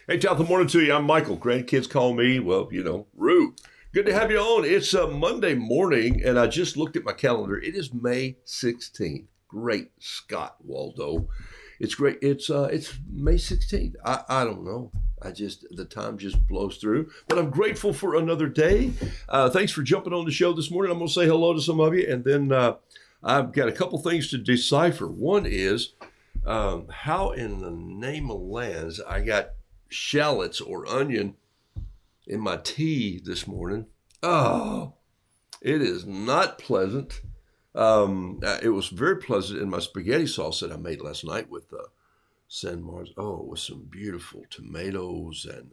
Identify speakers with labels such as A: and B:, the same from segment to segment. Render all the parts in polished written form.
A: Hey, top of the morning to you. I'm Michael. Grandkids call me, well, Roo. Good to have you on. It's a Monday morning, and I just looked at my calendar. It is May 16th. Great Scott, Waldo. It's great. It's May 16th. I don't know. The time just blows through. But I'm grateful for another day. Thanks for jumping on the show this morning. I'm going to say hello to some of you, and then I've got a couple things to decipher. One is how in the name of lands I got shallots or onion in my tea this morning. Oh, it is not pleasant. It was very pleasant in my spaghetti sauce that I made last night with San Mars. Oh, with some beautiful tomatoes and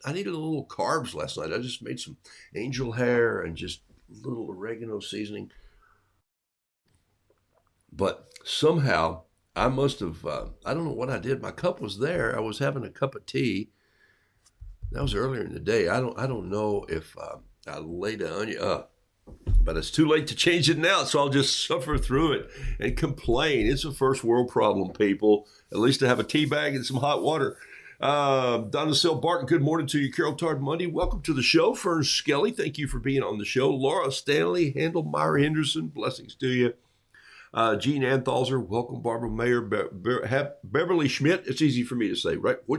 A: I needed a little carbs last night. I just made some angel hair and just a little oregano seasoning. But somehow I must have, I don't know what I did. My cup was there. I was having a cup of tea. That was earlier in the day. I don't know if I laid the onion up, but it's too late to change it now. So I'll just suffer through it and complain. It's a first world problem, people. At least to have a tea bag and some hot water. Donna Sil Barton, good morning to you. Carol Tard Monday, welcome to the show. Fern Skelly, thank you for being on the show. Laura Stanley, Handelmeyer Henderson, blessings to you. Gene Anthalzer, welcome. Barbara Mayer, Beverly Schmidt. It's easy for me to say, right? I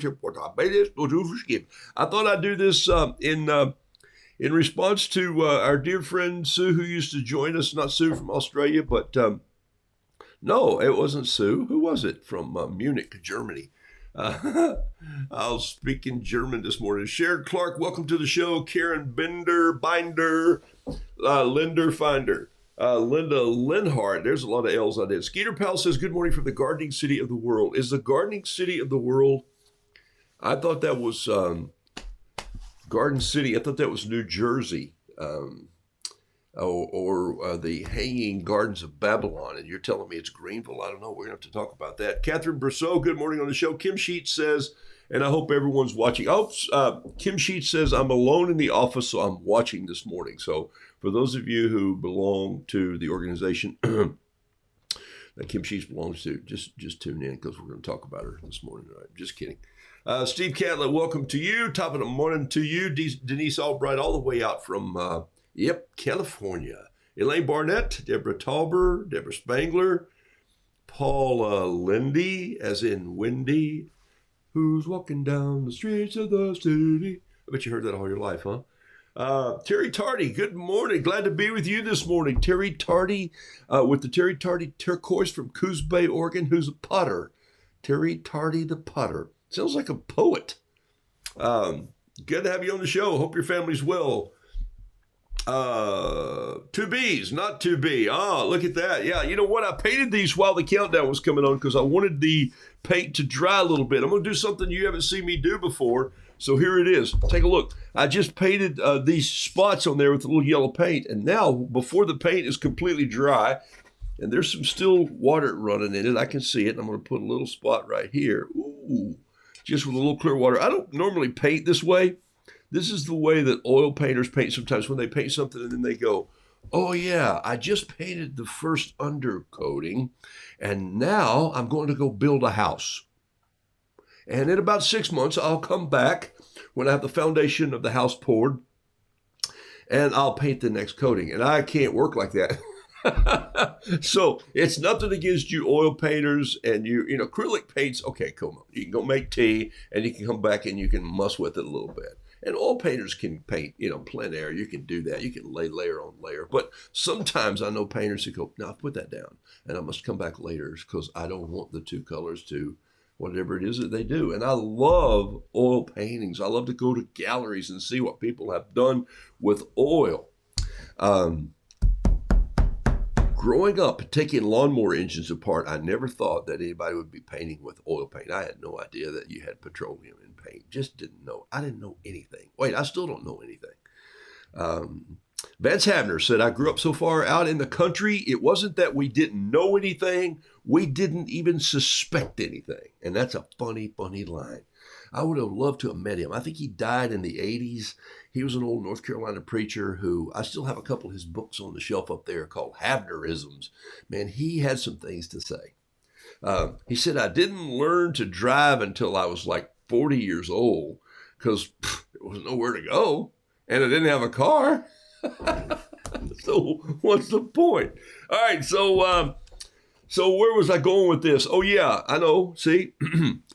A: thought I'd do this in response to our dear friend Sue, who used to join us. Not Sue from Australia, but no, it wasn't Sue. Who was it? From Munich, Germany. I'll speak in German this morning. Sharon Clark, welcome to the show. Karen Binder, Linder Finder. Linda Linhart, there's a lot of L's on it. Skeeter Powell says, good morning from the gardening city of the world. Is the gardening city of the world? I thought that was Garden City. I thought that was New Jersey. or the Hanging Gardens of Babylon, and you're telling me it's Greenville. I don't know. We're going to have to talk about that. Catherine Brousseau, good morning on the show. Kim Sheets says, and I hope everyone's watching. Kim Sheets says, I'm alone in the office, so I'm watching this morning. So for those of you who belong to the organization that Kim Sheets belongs to, just tune in because we're going to talk about her this morning. All right, just kidding. Steve Catlett, welcome to you. Top of the morning to you. Denise Albright, all the way out from, California. Elaine Barnett, Deborah Tauber, Deborah Spangler, Paul Lindy, as in Wendy, who's walking down the streets of the city. I bet you heard that all your life, huh? Terry Tardy, good morning. Glad to be with you this morning. Terry Tardy with the Terry Tardy turquoise from Coos Bay, Oregon, who's a putter. Terry Tardy the putter. Sounds like a poet. Good to have you on the show. Hope your family's well. Two B's, not to be. Look at that. Yeah, you know what? I painted these while the countdown was coming on because I wanted the paint to dry a little bit. I'm going to do something you haven't seen me do before. So here it is. Take a look. I just painted these spots on there with a little yellow paint. And now, before the paint is completely dry, and there's some still water running in it, I can see it. I'm going to put a little spot right here. Ooh, just with a little clear water. I don't normally paint this way. This is the way that oil painters paint sometimes when they paint something and then they go, oh yeah, I just painted the first undercoating and now I'm going to go build a house. And in about 6 months, I'll come back when I have the foundation of the house poured and I'll paint the next coating. And I can't work like that. So it's nothing against you oil painters and you acrylic paints. Okay, come on. You can go make tea and you can come back and you can muss with it a little bit. And oil painters can paint, plein air. You can do that. You can lay layer on layer. But sometimes I know painters who go, no, put that down. And I must come back later because I don't want the two colors to whatever it is that they do. And I love oil paintings. I love to go to galleries and see what people have done with oil. Growing up, taking lawnmower engines apart, I never thought that anybody would be painting with oil paint. I had no idea that you had petroleum in paint. Just didn't know. I didn't know anything. Wait, I still don't know anything. Vance Havner said, I grew up so far out in the country, it wasn't that we didn't know anything. We didn't even suspect anything. And that's a funny, funny line. I would have loved to have met him. I think he died in the 80s. He was an old North Carolina preacher who I still have a couple of his books on the shelf up there called Havnerisms. Man, he had some things to say. He said, I didn't learn to drive until I was like 40 years old because there was nowhere to go and I didn't have a car. So what's the point? All right, so where was I going with this? Oh yeah, I know. See,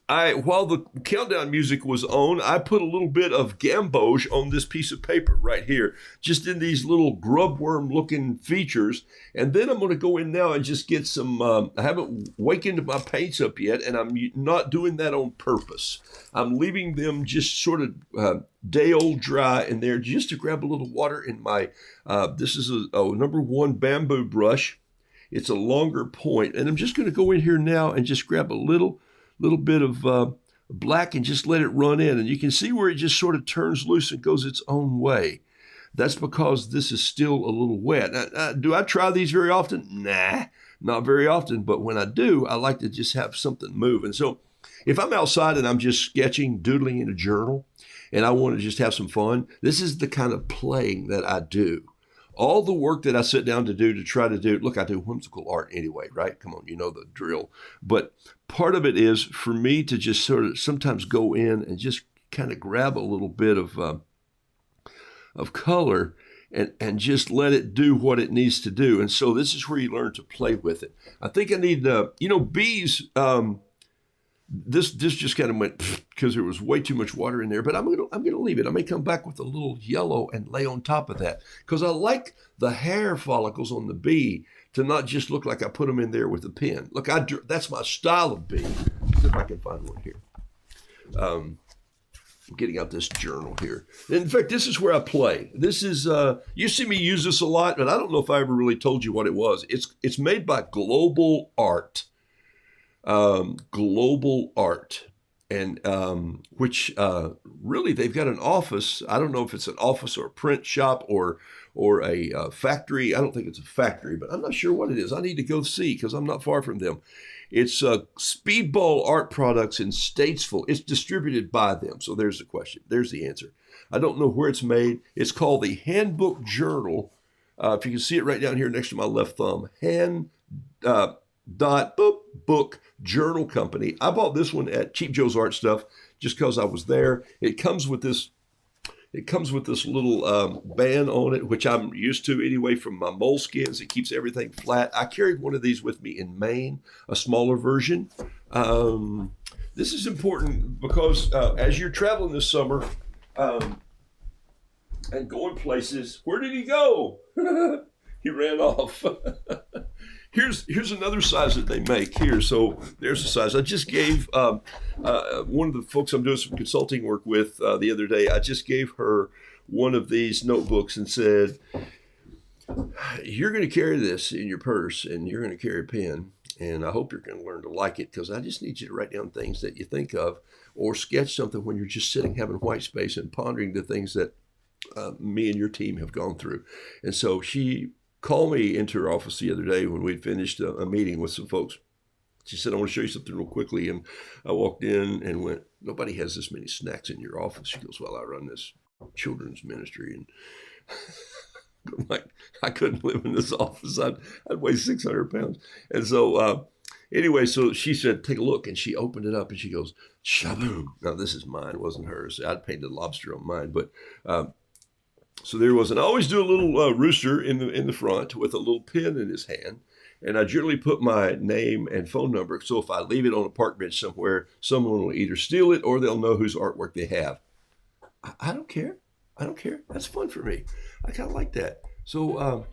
A: while the countdown music was on, I put a little bit of gamboge on this piece of paper right here, just in these little grub worm looking features. And then I'm going to go in now and just get some, I haven't wakened my paints up yet, and I'm not doing that on purpose. I'm leaving them just sort of day old dry in there just to grab a little water in my, this is a number 1 bamboo brush. It's a longer point, and I'm just going to go in here now and just grab a little bit of black and just let it run in. And you can see where it just sort of turns loose and goes its own way. That's because this is still a little wet. Now, do I try these very often? Nah, not very often. But when I do, I like to just have something move. And so if I'm outside and I'm just sketching, doodling in a journal, and I want to just have some fun, this is the kind of playing that I do. All the work that I sit down to do to try to do, look, I do whimsical art anyway, right? Come on, you know the drill. But part of it is for me to just sort of sometimes go in and just kind of grab a little bit of color and just let it do what it needs to do. And so this is where you learn to play with it. I think I need, bees, this just kind of went because there was way too much water in there, but I'm gonna leave it. I may come back with a little yellow and lay on top of that because I like the hair follicles on the bee to not just look like I put them in there with a pen. Look, that's my style of bee. Let's see if I can find one here. I'm getting out this journal here. In fact, this is where I play. This is you see me use this a lot, but I don't know if I ever really told you what it was. It's made by Global Art. Global Art. and which really they've got an office. I don't know if it's an office or a print shop or a factory. I don't think it's a factory, but I'm not sure what it is. I need to go see because I'm not far from them. It's Speedball Art Products in Statesville. It's distributed by them. So there's the question. There's the answer. I don't know where it's made. It's called the Handbook Journal. If you can see it right down here next to my left thumb. Book Journal Company. I bought this one at Cheap Joe's Art Stuff just because I was there. It comes with this little band on it, which I'm used to anyway from my moleskins. It keeps everything flat. I carried one of these with me in Maine, a smaller version. This is important because as you're traveling this summer and going places, where did he go? He ran off. Here's another size that they make here. So there's the size. I just gave one of the folks I'm doing some consulting work with the other day, I just gave her one of these notebooks and said, you're going to carry this in your purse and you're going to carry a pen. And I hope you're going to learn to like it because I just need you to write down things that you think of or sketch something when you're just sitting having white space and pondering the things that me and your team have gone through. And so she called me into her office the other day when we'd finished a meeting with some folks. She said, I want to show you something real quickly. And I walked in and went, nobody has this many snacks in your office. She goes, well, I run this children's ministry. And I'm like, I couldn't live in this office. I'd weigh 600 pounds. And so anyway, so she said, take a look. And she opened it up and she goes, shaboom. Now, this is mine. It wasn't hers. I'd painted a lobster on mine. But so there was, and I always do a little rooster in the front with a little pen in his hand. And I generally put my name and phone number. So if I leave it on a park bench somewhere, someone will either steal it or they'll know whose artwork they have. I don't care. I don't care. That's fun for me. I kind of like that. So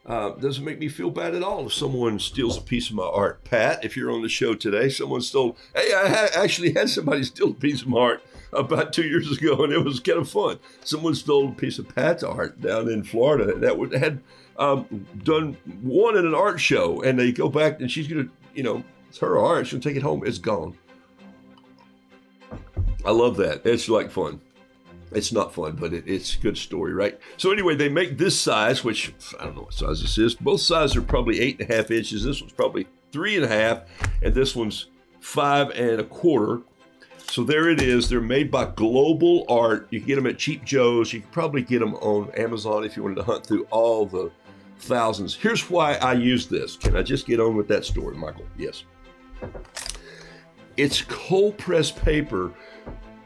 A: doesn't make me feel bad at all if someone steals a piece of my art. Pat, if you're on the show today, someone stole, hey, I actually had somebody steal a piece of my art about 2 years ago, and it was kind of fun. Someone stole a piece of Pat's art down in Florida that had done one at an art show, and they go back, and she's going to, it's her art. She's going to take it home. It's gone. I love that. It's like fun. It's not fun, but it's a good story, right? So anyway, they make this size, which I don't know what size this is. Both sizes are probably 8.5 inches. This one's probably 3.5, and this one's 5 1/4. So there it is. They're made by Global Art. You can get them at Cheap Joe's. You can probably get them on Amazon if you wanted to hunt through all the thousands. Here's why I use this. Can I just get on with that story, Michael? Yes. It's cold pressed paper,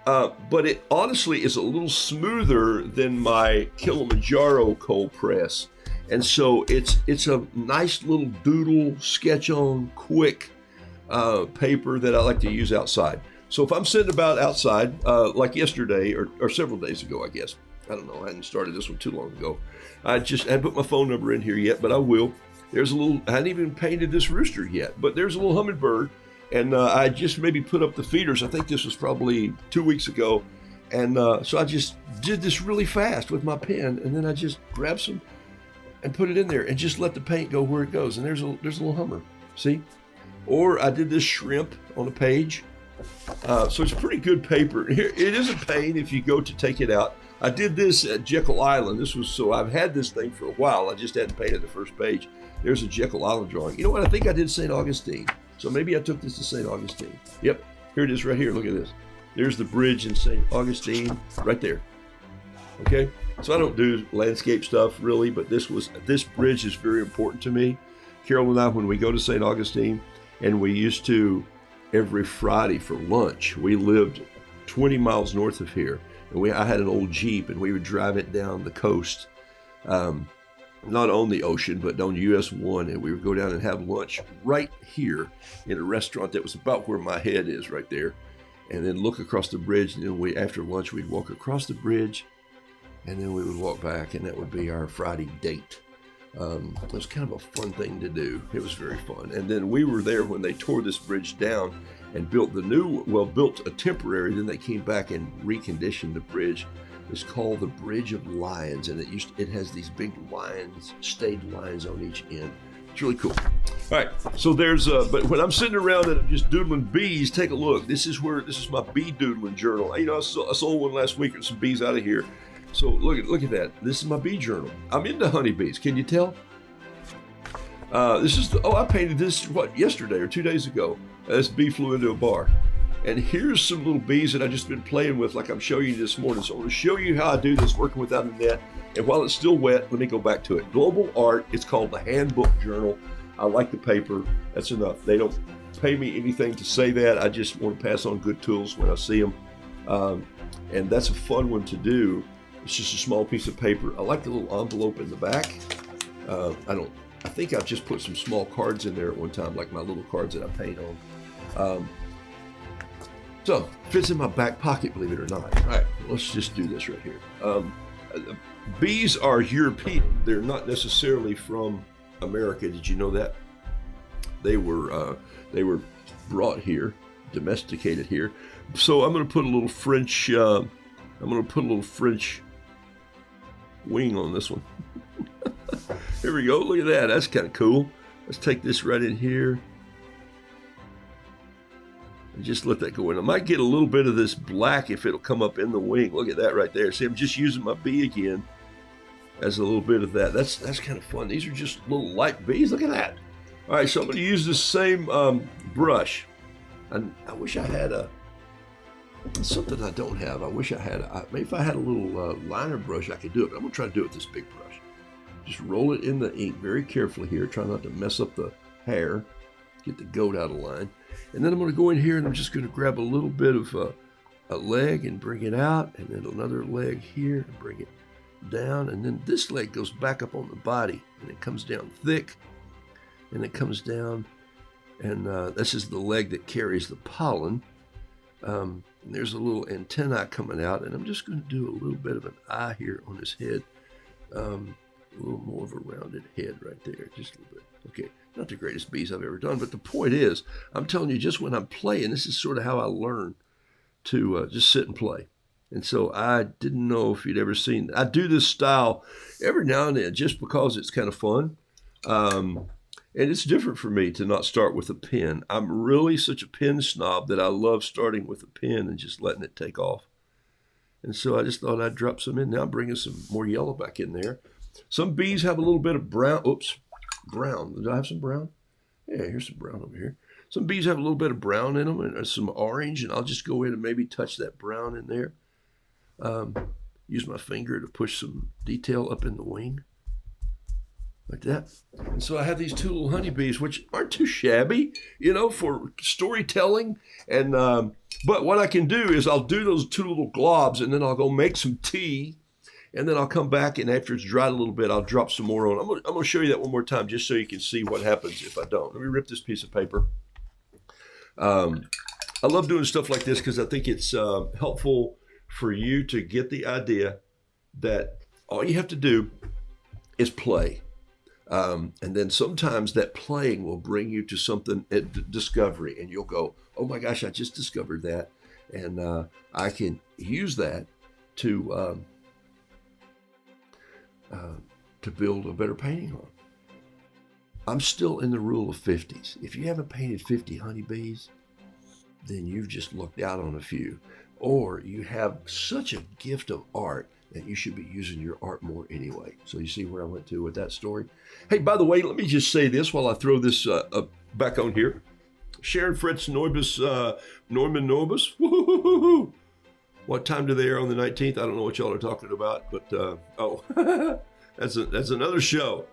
A: but it honestly is a little smoother than my Kilimanjaro cold press. And so it's a nice little doodle sketch on quick paper that I like to use outside. So if I'm sitting about outside, like yesterday or several days ago, I guess, I don't know, I hadn't started this one too long ago. I hadn't put my phone number in here yet, but I will. I hadn't even painted this rooster yet, but there's a little hummingbird. And I just maybe put up the feeders. I think this was probably 2 weeks ago. And so I just did this really fast with my pen. And then I just grabbed some and put it in there and just let the paint go where it goes. And there's a little hummer, see? Or I did this shrimp on a page. So it's pretty good paper. Here, it is a pain if you go to take it out. I did this at Jekyll Island. So I've had this thing for a while. I just hadn't painted the first page. There's a Jekyll Island drawing. You know what? I think I did St. Augustine. So maybe I took this to St. Augustine. Yep, here it is right here. Look at this. There's the bridge in St. Augustine right there. Okay, so I don't do landscape stuff really, but this bridge is very important to me. Carol and I, when we go to St. Augustine, and we used to every Friday for lunch, we lived 20 miles north of here, and I had an old Jeep, and we would drive it down the coast. Not on the ocean, but on US 1, and we would go down and have lunch right here in a restaurant that was about where my head is right there, and then look across the bridge, and then after lunch, we'd walk across the bridge, and then we would walk back, and that would be our Friday date. It was kind of a fun thing to do. It was very fun. And then we were there when they tore this bridge down and built built a temporary, then they came back and reconditioned the bridge. It's called the Bridge of Lions, and it has these big lions, stayed lines on each end. It's really cool. All right, so there's but when I'm sitting around and I'm just doodling bees, take a look. This is my bee doodling journal. You know, I sold one last week with some bees out of here. So look at that. This is my bee journal. I'm into honeybees. Can you tell? I painted this yesterday or 2 days ago. This bee flew into a bar, and here's some little bees that I've just been playing with, like I'm showing you this morning. So I'm going to show you how I do this working without a net. And while it's still wet, let me go back to it. Global Art. It's called the Handbook Journal. I like the paper. That's enough. They don't pay me anything to say that. I just want to pass on good tools when I see them. And that's a fun one to do. It's just a small piece of paper. I like the little envelope in the back. I think I've just put some small cards in there at one time, like my little cards that I paint on. So fits in my back pocket, believe it or not. All right, let's just do this right here. Bees are European. They're not necessarily from America. Did you know that? They were brought here, domesticated here. So I'm going to put a little French. Wing on this one. Here we go. Look at that. That's kind of cool. Let's take this right in here and just let that go in. I might get a little bit of this black if it'll come up in the wing. Look at that right there. See, I'm just using my bee again as a little bit of that. That's kind of fun. These are just little light bees. Look at that. All right, so I'm going to use the same brush. And I wish I had something I don't have. I wish I had. Maybe if I had a little liner brush, I could do it. But I'm going to try to do it with this big brush. Just roll it in the ink very carefully here. Try not to mess up the hair. Get the goat out of line. And then I'm going to go in here and I'm just going to grab a little bit of a leg and bring it out. And then another leg here and bring it down. And then this leg goes back up on the body. And it comes down thick. And it comes down. And this is the leg that carries the pollen. And there's a little antennae coming out. And I'm just going to do a little bit of an eye here on his head. A little more of a rounded head right there, just a little bit. Okay, not the greatest bees I've ever done, but the point is, I'm telling you, just when I'm playing, this is sort of how I learn to just sit and play. And so I didn't know if you'd ever seen, I do this style every now and then just because it's kind of fun. And it's different for me to not start with a pen. I'm really such a pen snob that I love starting with a pen and just letting it take off. And so I just thought I'd drop some in. Now I'm bringing some more yellow back in there. Some bees have a little bit of brown. Oops, brown. Do I have some brown? Yeah, here's some brown over here. Some bees have a little bit of brown in them and some orange, and I'll just go in and maybe touch that brown in there. Use my finger to push some detail up in the wing, like that. And so I have these two little honeybees, which aren't too shabby, you know, for storytelling. And but what I can do is I'll do those two little globs, and then I'll go make some tea. And then I'll come back, and after it's dried a little bit, I'll drop some more on. I'm going to show you that one more time just so you can see what happens if I don't. Let me rip this piece of paper. I love doing stuff like this because I think it's helpful for you to get the idea that all you have to do is play. And then sometimes that playing will bring you to something, discovery, and you'll go, oh my gosh, I just discovered that. And I can use that to build a better painting on. I'm still in the rule of 50s. If you haven't painted 50 honeybees, then you've just looked out on a few. Or you have such a gift of art that you should be using your art more anyway. So you see where I went to with that story? Hey, by the way, let me just say this while I throw this back on here. Sharon Fritz Norbus, Norman Norbus. Woo-hoo-hoo-hoo. What time do they air on the 19th? I don't know what y'all are talking about, but that's another show.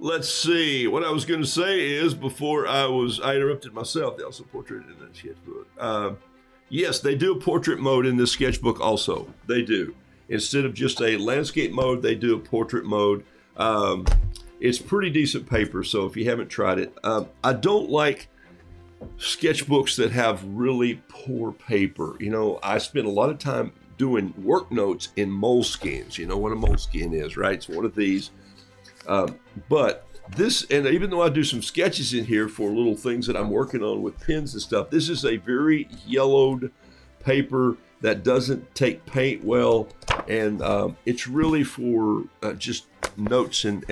A: Let's see. What I was going to say is before I interrupted myself. They also portrayed in that sketchbook. Yes, they do a portrait mode in this sketchbook also. They do. Instead of just a landscape mode, they do a portrait mode. It's pretty decent paper, so if you haven't tried it. I don't like sketchbooks that have really poor paper. You know, I spend a lot of time doing work notes in moleskins. You know what a moleskin is, right? It's one of these. But this, and even though I do some sketches in here for little things that I'm working on with pens and stuff, this is a very yellowed paper. that doesn't take paint well, and it's really for just notes and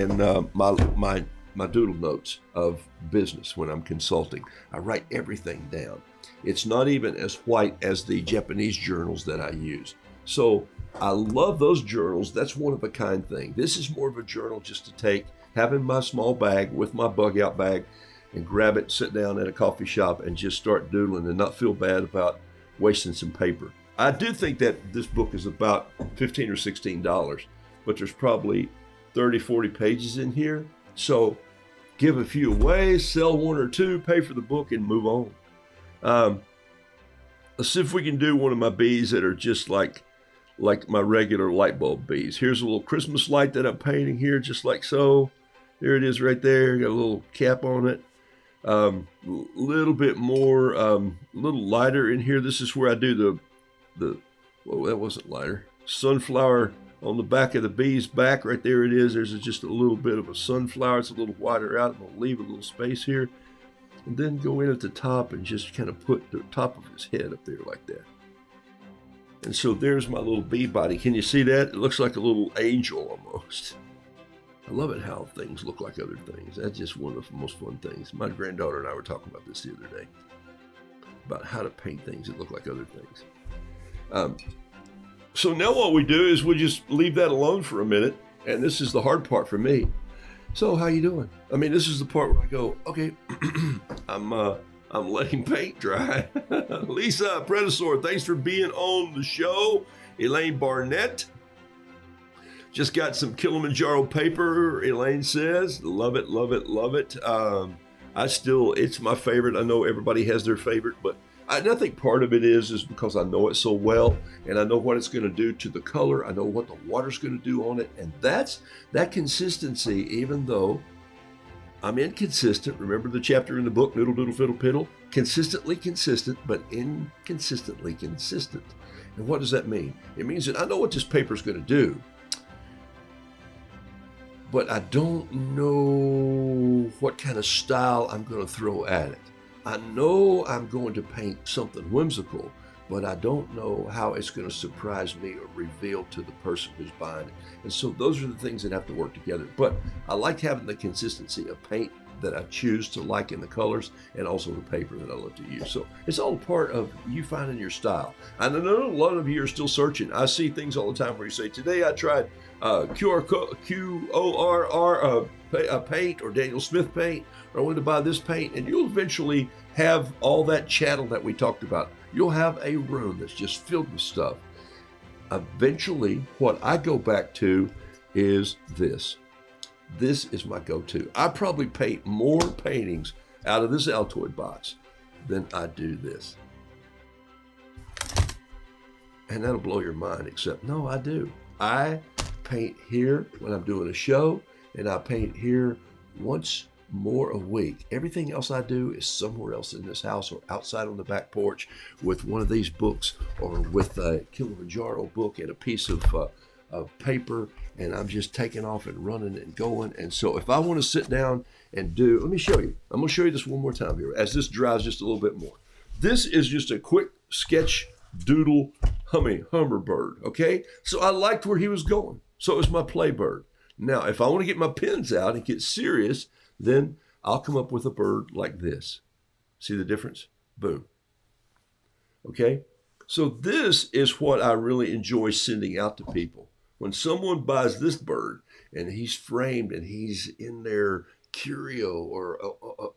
A: my doodle notes of business when I'm consulting. I write everything down. It's not even as white as the Japanese journals that I use. So I love those journals. That's one of a kind thing. This is more of a journal just to take, have in my small bag with my bug out bag, and grab it, sit down at a coffee shop and just start doodling and not feel bad about wasting some paper. I do think that this book is about $15 or $16, but there's probably 30, 40 pages in here. So give a few away, sell one or two, pay for the book, and move on. Let's see if we can do one of my bees that are just like my regular light bulb bees. Here's a little Christmas light that I'm painting here, just like so. There it is right there. Got a little cap on it. Little bit more, little lighter in here. This is where I do well, that wasn't lighter. Sunflower on the back of the bee's back. Right there it is. There's just a little bit of a sunflower. It's a little wider out. I'm going to leave a little space here. And then go in at the top and just kind of put the top of his head up there like that. And so there's my little bee body. Can you see that? It looks like a little angel almost. I love it how things look like other things. That's just one of the most fun things. My granddaughter and I were talking about this the other day, about how to paint things that look like other things. So now what we do is we just leave that alone for a minute. And this is the hard part for me. So how you doing? I mean, this is the part where I go, okay, I'm letting paint dry. Lisa Predasaur, thanks for being on the show. Elaine Barnett just got some Kilimanjaro paper. Elaine says, love it, love it, love it. It's my favorite. I know everybody has their favorite, but I think part of it is because I know it so well, and I know what it's going to do to the color. I know what the water's going to do on it, and that's that consistency. Even though I'm inconsistent, remember the chapter in the book, Noodle Doodle Fiddle Piddle? Consistently consistent, but inconsistently consistent. And what does that mean? It means that I know what this paper's going to do, but I don't know what kind of style I'm going to throw at it. I know I'm going to paint something whimsical, but I don't know how it's going to surprise me or reveal to the person who's buying it. And so those are the things that have to work together. But I like having the consistency of paint that I choose to like in the colors, and also the paper that I love to use. So it's all part of you finding your style. And I know a lot of you are still searching. I see things all the time where you say, today I tried QORR paint or Daniel Smith paint, or I wanted to buy this paint, and you'll eventually have all that chattel that we talked about. You'll have a room that's just filled with stuff. Eventually, what I go back to is this. This is my go-to. I probably paint more paintings out of this Altoid box than I do this. And that'll blow your mind, except no, I do. I paint here when I'm doing a show, and I paint here once more a week. Everything else I do is somewhere else in this house or outside on the back porch with one of these books, or with a Kilimanjaro book and a piece of paper, and I'm just taking off and running and going. And so if I want to sit down and do, let me show you. I'm going to show you this one more time here as this dries just a little bit more. This is just a quick sketch doodle hummingbird, okay? So I liked where he was going. So it was my play bird. Now, if I want to get my pens out and get serious, then I'll come up with a bird like this. See the difference? Boom. Okay? So this is what I really enjoy sending out to people. When someone buys this bird and he's framed and he's in their curio or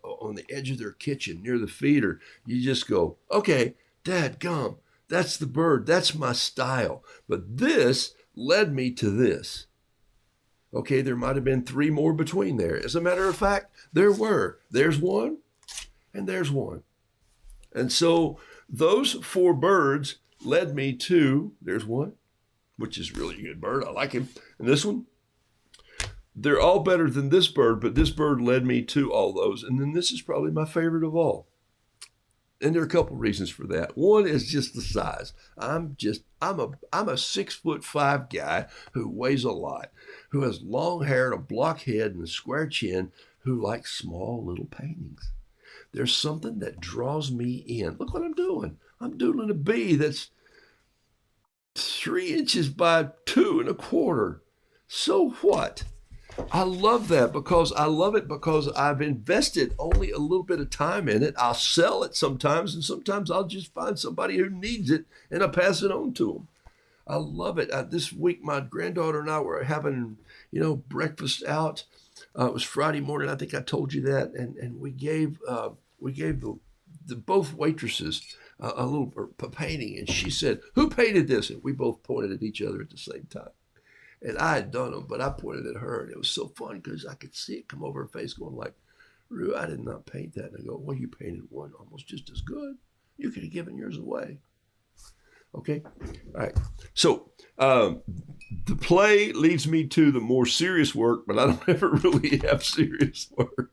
A: on the edge of their kitchen near the feeder, you just go, okay, dadgum, that's the bird. That's my style. But this led me to this. Okay, there might have been 3 more between there. As a matter of fact, there were. There's one, and there's one. And so those 4 birds led me to, there's one, which is really a good bird. I like him. And this one, they're all better than this bird, but this bird led me to all those. And then this is probably my favorite of all. And there are a couple reasons for that. One is just the size. I'm a 6'5" guy who weighs a lot, who has long hair and a block head and a square chin, who likes small little paintings. There's something that draws me in. Look what I'm doing. I'm doodling a bee that's 3 inches by 2.25. So what? I love that because I've invested only a little bit of time in it. I'll sell it sometimes, and sometimes I'll just find somebody who needs it and I pass it on to them. I love it. This week, my granddaughter and I were having, breakfast out. It was Friday morning. I think I told you that, and we gave the both waitresses a little painting, and she said, "Who painted this?" And we both pointed at each other at the same time. And I had done them, but I pointed at her, and it was so fun because I could see it come over her face going like, "Rue, I did not paint that." And I go, "Well, you painted one almost just as good. You could have given yours away." Okay? All right. So the play leads me to the more serious work, but I don't ever really have serious work.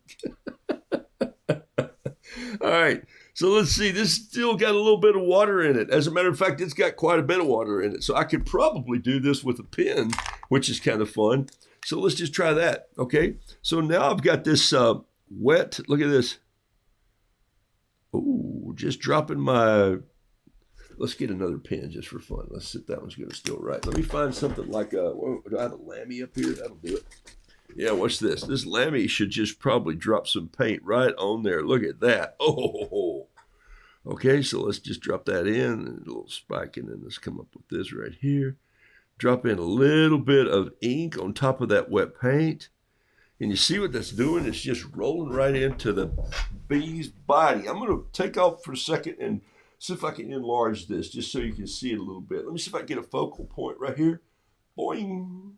A: All right. So let's see. This still got a little bit of water in it. As a matter of fact, it's got quite a bit of water in it. So I could probably do this with a pen, which is kind of fun. So let's just try that. Okay. So now I've got this wet. Look at this. Oh, just dropping my... Let's get another pen just for fun. Let's see if that one's going to still write. Let me find something like do I have a Lamy up here? That'll do it. Yeah, what's this? This Lamy should just probably drop some paint right on there. Look at that. Oh, okay. So let's just drop that in, and a little spike, and then let's come up with this right here. Drop in a little bit of ink on top of that wet paint. And you see what that's doing? It's just rolling right into the bee's body. I'm going to take off for a second and see if I can enlarge this just so you can see it a little bit. Let me see if I can get a focal point right here. Boing.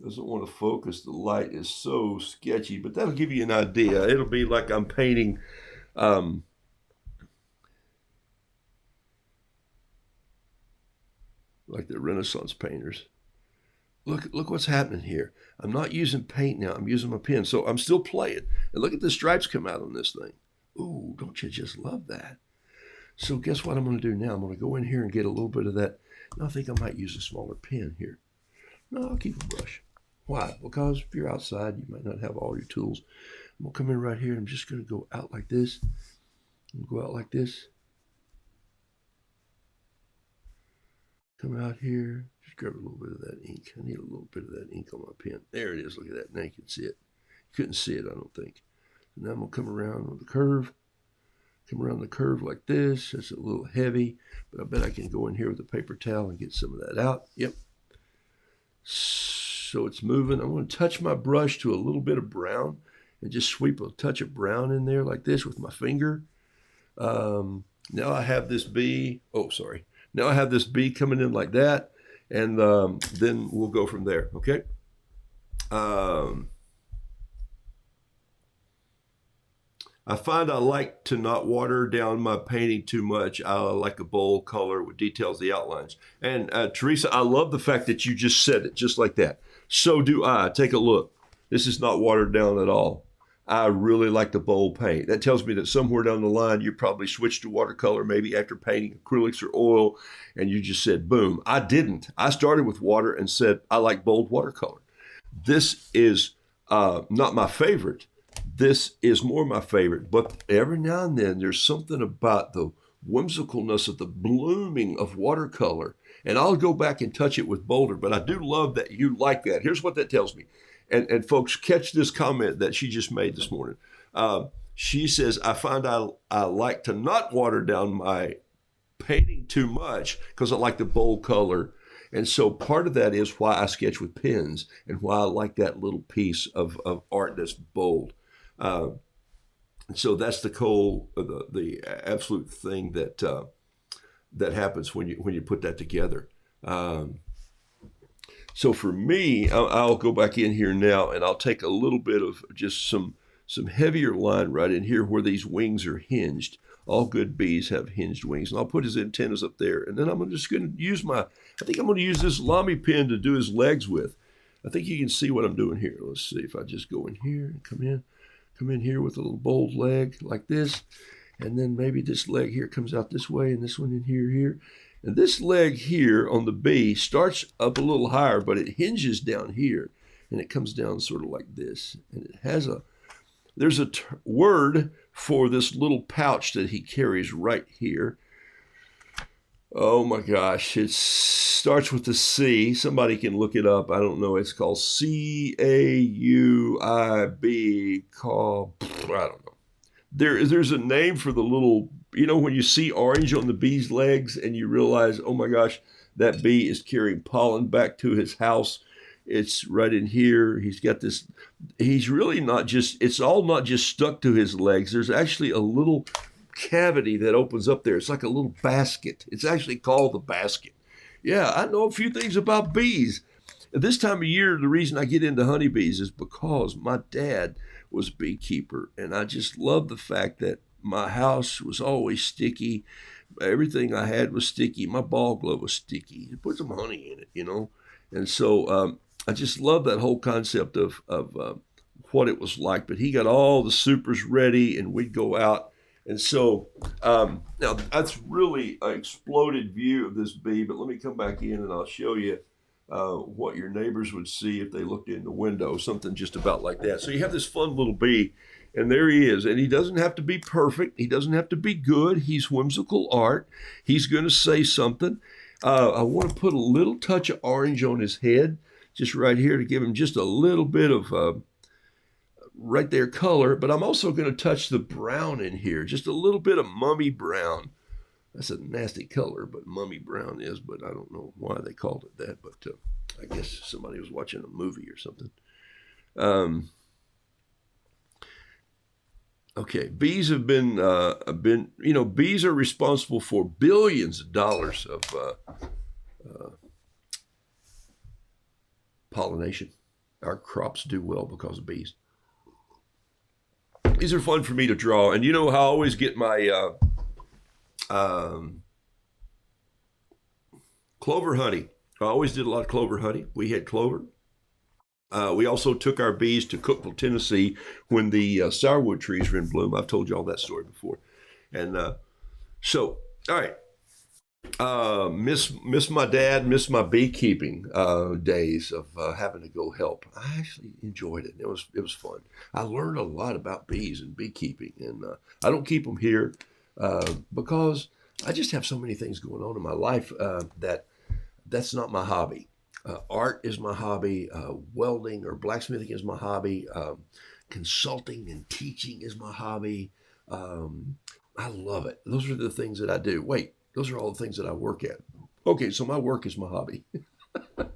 A: Doesn't want to focus. The light is so sketchy, but that'll give you an idea. It'll be like I'm painting like the Renaissance painters. Look what's happening here. I'm not using paint now. I'm using my pen. So I'm still playing. And look at the stripes come out on this thing. Ooh, don't you just love that? So guess what I'm going to do now? I'm going to go in here and get a little bit of that. And I think I might use a smaller pen here. No, I'll keep a brush. Why? Because if you're outside, you might not have all your tools. I'm going to come in right here. And I'm just going to go out like this. Go out like this. Come out here. Just grab a little bit of that ink. I need a little bit of that ink on my pen. There it is. Look at that. Now you can see it. You couldn't see it, I don't think. And now I'm going to come around on the curve. Come around the curve like this. It's a little heavy, but I bet I can go in here with a paper towel and get some of that out. Yep. So it's moving. I'm going to touch my brush to a little bit of brown and just sweep a touch of brown in there like this with my finger. Now I have this bee. Oh, sorry. Now I have this bee coming in like that, and then we'll go from there, okay? I find I like to not water down my painting too much. I like a bold color with details, the outlines. And Teresa, I love the fact that you just said it just like that. So do I. Take a look. This is not watered down at all. I really like the bold paint. That tells me that somewhere down the line, you probably switched to watercolor, maybe after painting acrylics or oil, and you just said, boom. I didn't. I started with water and said, I like bold watercolor. This is not my favorite. This is more my favorite, but every now and then there's something about the whimsicalness of the blooming of watercolor, and I'll go back and touch it with bolder, but I do love that you like that. Here's what that tells me. And folks, catch this comment that she just made this morning. She says, I find I like to not water down my painting too much because I like the bold color. And so part of that is why I sketch with pens and why I like that little piece of art that's bold. And so that's the absolute thing that that happens when you put that together. So for me, I'll go back in here now and I'll take a little bit of just some heavier line right in here where these wings are hinged. All good bees have hinged wings. And I'll put his antennas up there. And then I'm just going to use I think I'm going to use this Lamy pen to do his legs with. I think you can see what I'm doing here. Let's see if I just go in here and come in here with a little bold leg like this. And then maybe this leg here comes out this way and this one in here. And this leg here on the bee starts up a little higher, but it hinges down here and it comes down sort of like this. And it has there's a word for this little pouch that he carries right here. Oh my gosh, it starts with the C. Somebody can look it up. I don't know. It's called CAUIB. I don't know. There's a name for the little, when you see orange on the bee's legs and you realize, oh my gosh, that bee is carrying pollen back to his house. It's right in here. He's got this, he's really not just, it's all not just stuck to his legs. There's actually a little cavity that opens up there. It's like a little basket. It's actually called the basket. Yeah, I know a few things about bees. At this time of year, the reason I get into honeybees is because my dad was a beekeeper, and I just love the fact that my house was always sticky. Everything I had was sticky. My ball glove was sticky. You put some honey in it, And so I just love that whole concept of what it was like. But he got all the supers ready, and we'd go out. And so now that's really an exploded view of this bee, but let me come back in and I'll show you what your neighbors would see if they looked in the window, something just about like that. So you have this fun little bee, and there he is. And he doesn't have to be perfect. He doesn't have to be good. He's whimsical art. He's going to say something. I want to put a little touch of orange on his head, just right here to give him just a little bit of right there color, but I'm also going to touch the brown in here, just a little bit of mummy brown. That's a nasty color, but mummy brown is, but I don't know why they called it that, but I guess somebody was watching a movie or something. Okay, bees have been, bees are responsible for billions of dollars of pollination. Our crops do well because of bees. These are fun for me to draw. And you know how I always get my clover honey. I always did a lot of clover honey. We had clover. We also took our bees to Cookeville, Tennessee when the sourwood trees were in bloom. I've told you all that story before. And so, all right. Miss my dad, miss my beekeeping days of having to go help. I actually enjoyed it. It was fun. I learned a lot about bees and beekeeping, and I don't keep them here because I just have so many things going on in my life that's not my hobby. Art is my hobby. Welding or blacksmithing is my hobby. Consulting and teaching is my hobby. I love it. Those are the things that I do. Wait. Those are all the things that I work at. Okay, so my work is my hobby. All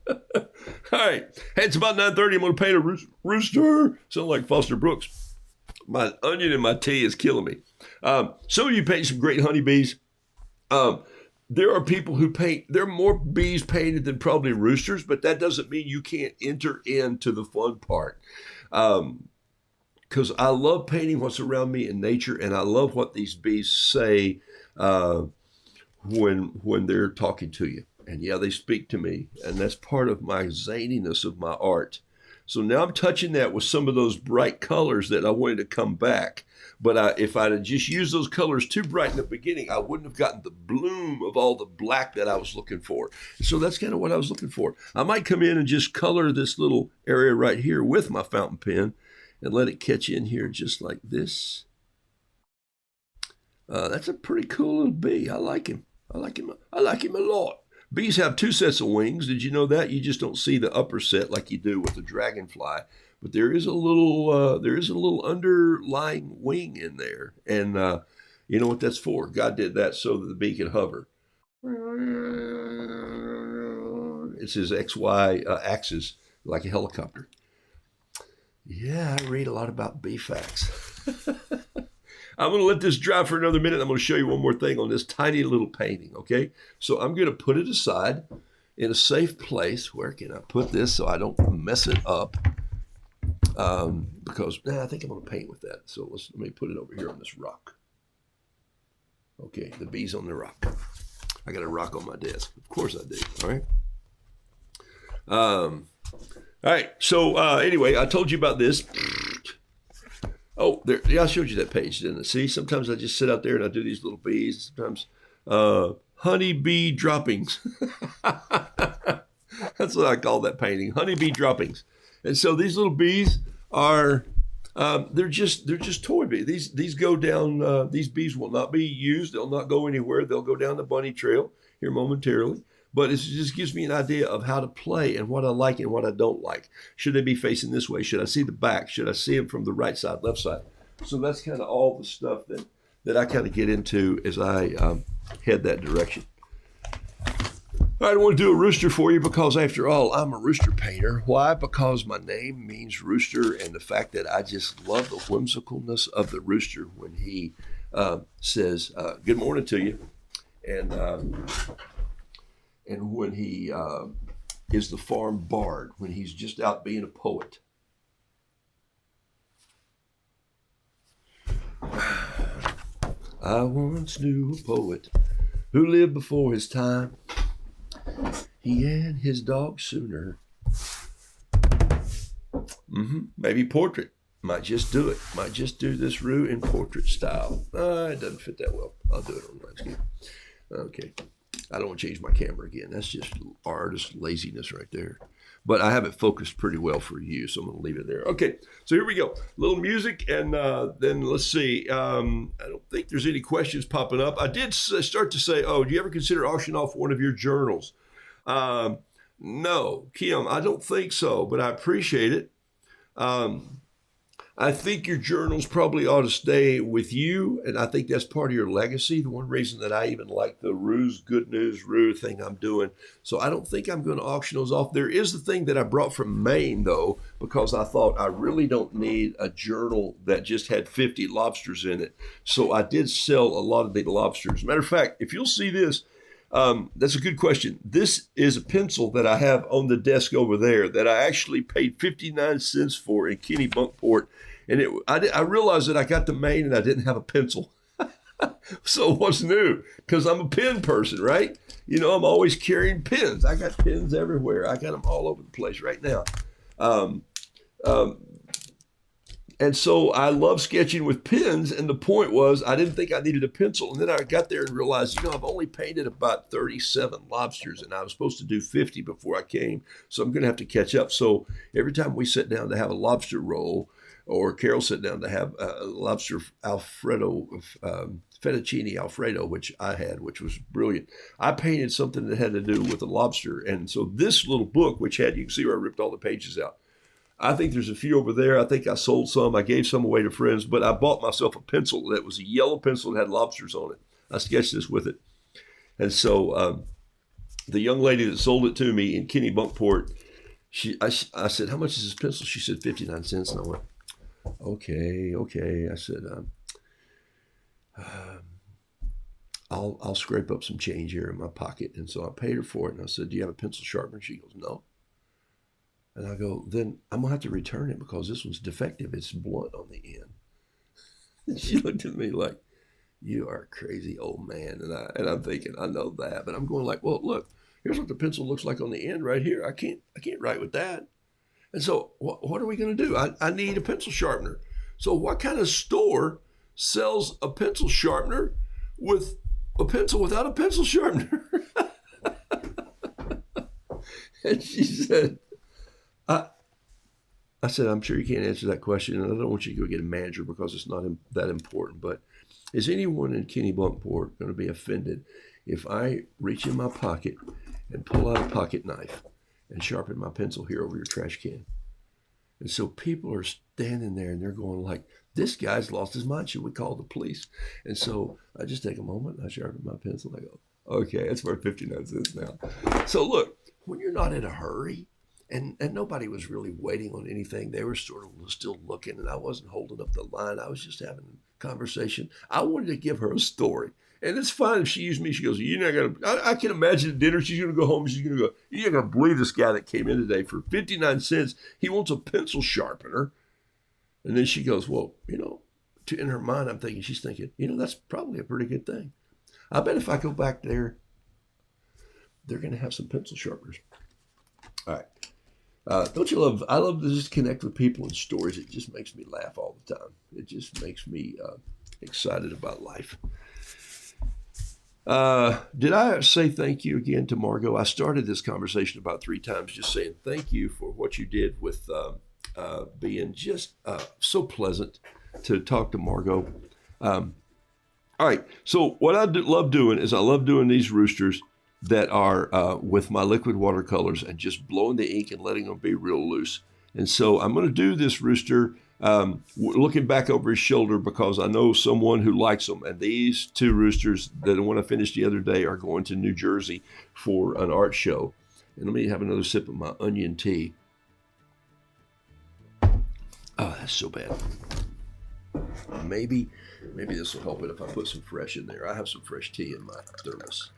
A: right. Hey, it's about 9:30. I'm going to paint a rooster. Sound like Foster Brooks. My onion in my tea is killing me. Some of you paint some great honeybees. There are people who paint, there are more bees painted than probably roosters, but that doesn't mean you can't enter into the fun part. Because I love painting what's around me in nature, and I love what these bees say when they're talking to you. And yeah, they speak to me, and that's part of my zaniness of my art. So now I'm touching that with some of those bright colors that I wanted to come back. But if I'd have just used those colors too bright in the beginning, I wouldn't have gotten the bloom of all the black that I was looking for. So that's kind of what I was looking for. I might come in and just color this little area right here with my fountain pen and let it catch in here just like this. That's a pretty cool little bee. I like him. I like him a lot. Bees have two sets of wings. Did you know that? You just don't see the upper set like you do with the dragonfly. But there is a little underlying wing in there. And you know what that's for? God did that so that the bee could hover. It's his XY axis, like a helicopter. Yeah, I read a lot about bee facts. I'm going to let this dry for another minute. I'm going to show you one more thing on this tiny little painting, okay? So I'm going to put it aside in a safe place. Where can I put this so I don't mess it up? Because I think I'm going to paint with that. So let me put it over here on this rock. Okay, the bee's on the rock. I got a rock on my desk. Of course I do, all right? All right, so anyway, I told you about this. Oh, there! Yeah, I showed you that page, didn't I? See, sometimes I just sit out there and I do these little bees. Sometimes honeybee droppings. That's what I call that painting, honeybee droppings. And so these little bees are They're just toy bees. These go down. These bees will not be used. They'll not go anywhere. They'll go down the bunny trail here momentarily. But it just gives me an idea of how to play and what I like and what I don't like. Should they be facing this way? Should I see the back? Should I see them from the right side, left side? So that's kind of all the stuff that I kind of get into as I head that direction. All right, I want to do a rooster for you because, after all, I'm a rooster painter. Why? Because my name means rooster, and the fact that I just love the whimsicalness of the rooster when he says, good morning to you. And when he is the farm bard, when he's just out being a poet. I once knew a poet who lived before his time. He and his dog sooner. Maybe portrait. Might just do it. Might just do this Roo in portrait style. It doesn't fit that well. I'll do it on landscape. Okay. I don't want to change my camera again. That's just artist laziness right there. But I have it focused pretty well for you, so I'm going to leave it there. Okay, so here we go. A little music, and then let's see. I don't think there's any questions popping up. I did start to say, do you ever consider auctioning off one of your journals? No, Kim, I don't think so, but I appreciate it. I think your journals probably ought to stay with you, and I think that's part of your legacy. The one reason that I even like the Roo's Good News Roo thing I'm doing. So I don't think I'm going to auction those off. There is the thing that I brought from Maine, though, because I thought I really don't need a journal that just had 50 lobsters in it. So I did sell a lot of the lobsters. Matter of fact, if you'll see this, that's a good question. This is a pencil that I have on the desk over there that I actually paid 59 cents for in Kennebunkport. And I realized that I got to Maine and I didn't have a pencil. So what's new? Because I'm a pen person, right? You know, I'm always carrying pens. I got pens everywhere. I got them all over the place right now. And so I love sketching with pens. And the point was, I didn't think I needed a pencil. And then I got there and realized, I've only painted about 37 lobsters and I was supposed to do 50 before I came. So I'm going to have to catch up. So every time we sit down to have a lobster roll, or Carol sat down to have a lobster Alfredo, fettuccine Alfredo, which I had, which was brilliant. I painted something that had to do with a lobster. And so this little book, which had, you can see where I ripped all the pages out. I think there's a few over there. I think I sold some. I gave some away to friends, but I bought myself a pencil that was a yellow pencil that had lobsters on it. I sketched this with it. And so the young lady that sold it to me in Kennebunkport, I said, how much is this pencil? She said 59 cents. And I went, okay. I said, I'll scrape up some change here in my pocket. And so I paid her for it. And I said, do you have a pencil sharpener? She goes, no. And I go, then I'm going to have to return it because this one's defective. It's blunt on the end. And she looked at me like, you are a crazy old man. And I'm thinking, I know that. But I'm going like, well, look, here's what the pencil looks like on the end right here. I can't write with that. And so what are we going to do? I need a pencil sharpener. So what kind of store sells a pencil sharpener with a pencil without a pencil sharpener? And she said, I said, I'm sure you can't answer that question, and I don't want you to go get a manager because it's not that important. But is anyone in Kennebunkport going to be offended if I reach in my pocket and pull out a pocket knife and sharpen my pencil here over your trash can? And so people are standing there and they're going like, this guy's lost his mind. Should we call the police? And so I just take a moment and I sharpen my pencil and I go, okay, it's worth 59 cents now. So look, when you're not in a hurry, and nobody was really waiting on anything. They were sort of still looking, and I wasn't holding up the line. I was just having a conversation. I wanted to give her a story. And it's fine if she used me. She goes, you're not going to, I can imagine at dinner, she's going to go home, she's going to go, you're not going to believe this guy that came in today for 59 cents. He wants a pencil sharpener. And then she goes, well, in her mind, she's thinking, that's probably a pretty good thing. I bet if I go back there, they're going to have some pencil sharpeners. All right. Don't you love, I love to just connect with people and stories. It just makes me laugh all the time. It just makes me excited about life. Did I say thank you again to Margot? I started this conversation about 3 times just saying thank you for what you did with being just so pleasant to talk to Margot. All right, so what I love doing is I love doing these roosters that are with my liquid watercolors and just blowing the ink and letting them be real loose. And so I'm going to do this rooster looking back over his shoulder because I know someone who likes them. And these two roosters that the one I finished the other day are going to New Jersey for an art show. And let me have another sip of my onion tea. Oh, that's so bad. Maybe this will help it if I put some fresh in there. I have some fresh tea in my thermos.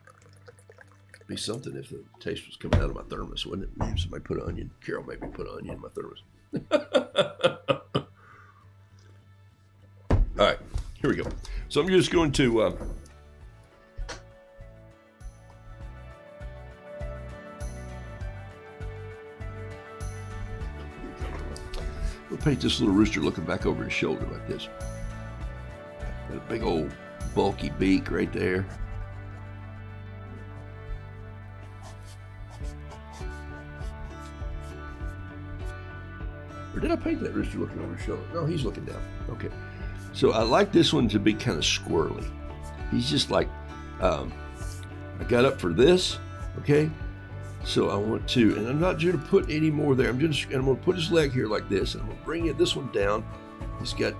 A: It'd be something if the taste was coming out of my thermos, wouldn't it? Maybe somebody put an onion. Carol maybe put an onion in my thermos. All right, here we go. So I'm just going to we'll paint this little rooster looking back over his shoulder like this. Got a big old bulky beak right there. Or did I paint that rooster looking over his shoulder? No, he's looking down. Okay. So I like this one to be kind of squirrely. He's just like, I got up for this, okay? So I want to, and I'm not going to put any more there. I'm going to put his leg here like this, and I'm going to bring this one down. I'm going to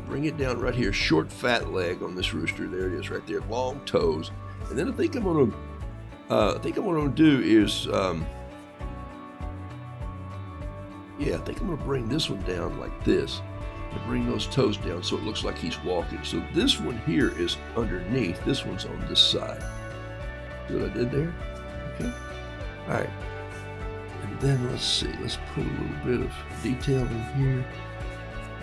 A: bring it down right here. Short, fat leg on this rooster. There it is, right there. Long toes. And then I think I'm going to do is, I think I'm going to bring this one down like this. And bring those toes down so it looks like he's walking. So this one here is underneath. This one's on this side. See what I did there? Okay. All right. And then let's see. Let's put a little bit of detail in here.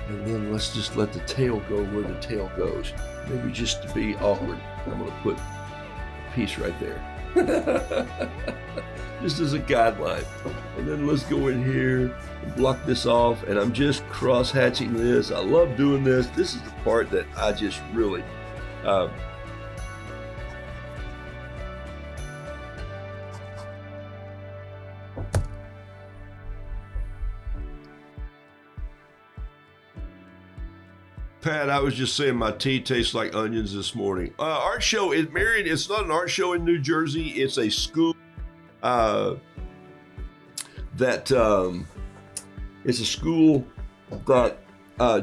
A: And then let's just let the tail go where the tail goes. Maybe just to be awkward, I'm going to put a piece right there. Just as a guideline. And then let's go in here and block this off. And I'm just cross-hatching this. I love doing this. This is the part that I just really Pat, I was just saying my tea tastes like onions this morning. Art show in Marion. It's not an art show in New Jersey. It's a school it's a school that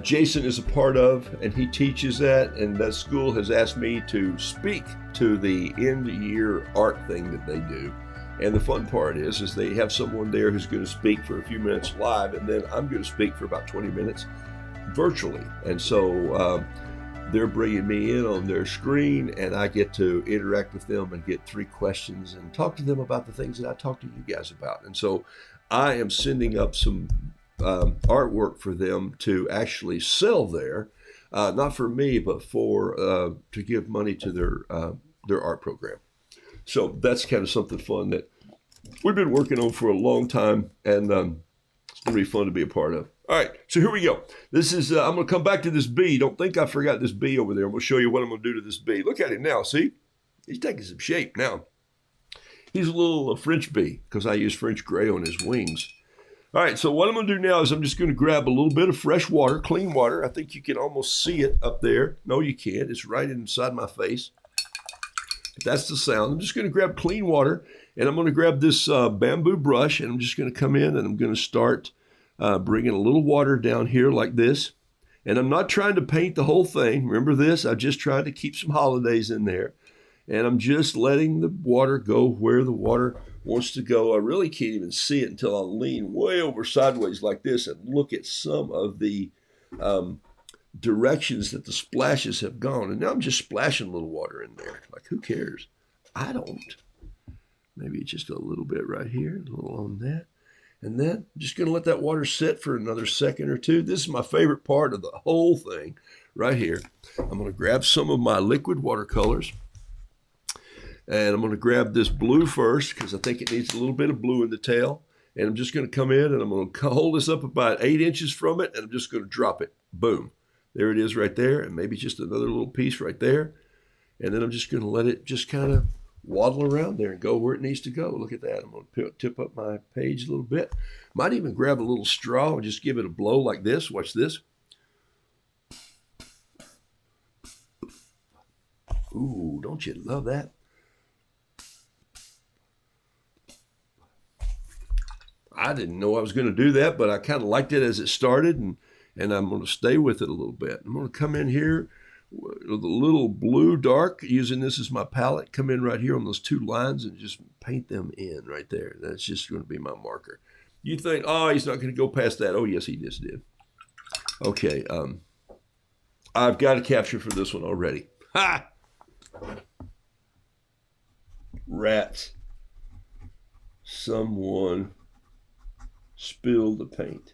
A: Jason is a part of, and he teaches that. And that school has asked me to speak to the end-of-year art thing that they do. And the fun part is they have someone there who's going to speak for a few minutes live, and then I'm going to speak for about 20 minutes virtually. And so they're bringing me in on their screen, and I get to interact with them and get 3 questions and talk to them about the things that I talk to you guys about. And so I am sending up some artwork for them to actually sell there, not for me, but for to give money to their art program. So that's kind of something fun that we've been working on for a long time, and it's going to be fun to be a part of. All right, so here we go. This is, I'm going to come back to this bee. Don't think I forgot this bee over there. I'm going to show you what I'm going to do to this bee. Look at him now, see? He's taking some shape now. He's a little French bee because I use French gray on his wings. All right, so what I'm going to do now is I'm just going to grab a little bit of fresh water, clean water. I think you can almost see it up there. No, you can't. It's right inside my face. But that's the sound. I'm just going to grab clean water, and I'm going to grab this bamboo brush, and I'm just going to come in, and I'm going to start bringing a little water down here like this. And I'm not trying to paint the whole thing. Remember this? I'm just trying to keep some holidays in there. And I'm just letting the water go where the water wants to go. I really can't even see it until I lean way over sideways like this and look at some of the directions that the splashes have gone. And now I'm just splashing a little water in there. Like, who cares? I don't. Maybe just a little bit right here, a little on that. And then I'm just going to let that water sit for another second or two. This is my favorite part of the whole thing right here. I'm going to grab some of my liquid watercolors. And I'm going to grab this blue first because I think it needs a little bit of blue in the tail. And I'm just going to come in and I'm going to hold this up about 8 inches from it. And I'm just going to drop it. Boom. There it is right there. And maybe just another little piece right there. And then I'm just going to let it just kind of waddle around there and go where it needs to go. Look at that. I'm going to tip up my page a little bit. Might even grab a little straw and just give it a blow like this. Watch this. Ooh, don't you love that? I didn't know I was going to do that, but I kind of liked it as it started, and I'm going to stay with it a little bit. I'm going to come in here with a little blue dark, using this as my palette, come in right here on those two lines and just paint them in right there. That's just going to be my marker. You think, oh, he's not going to go past that. Oh, yes, he just did. Okay, I've got a capture for this one already. Ha! Rats. Someone spilled the paint.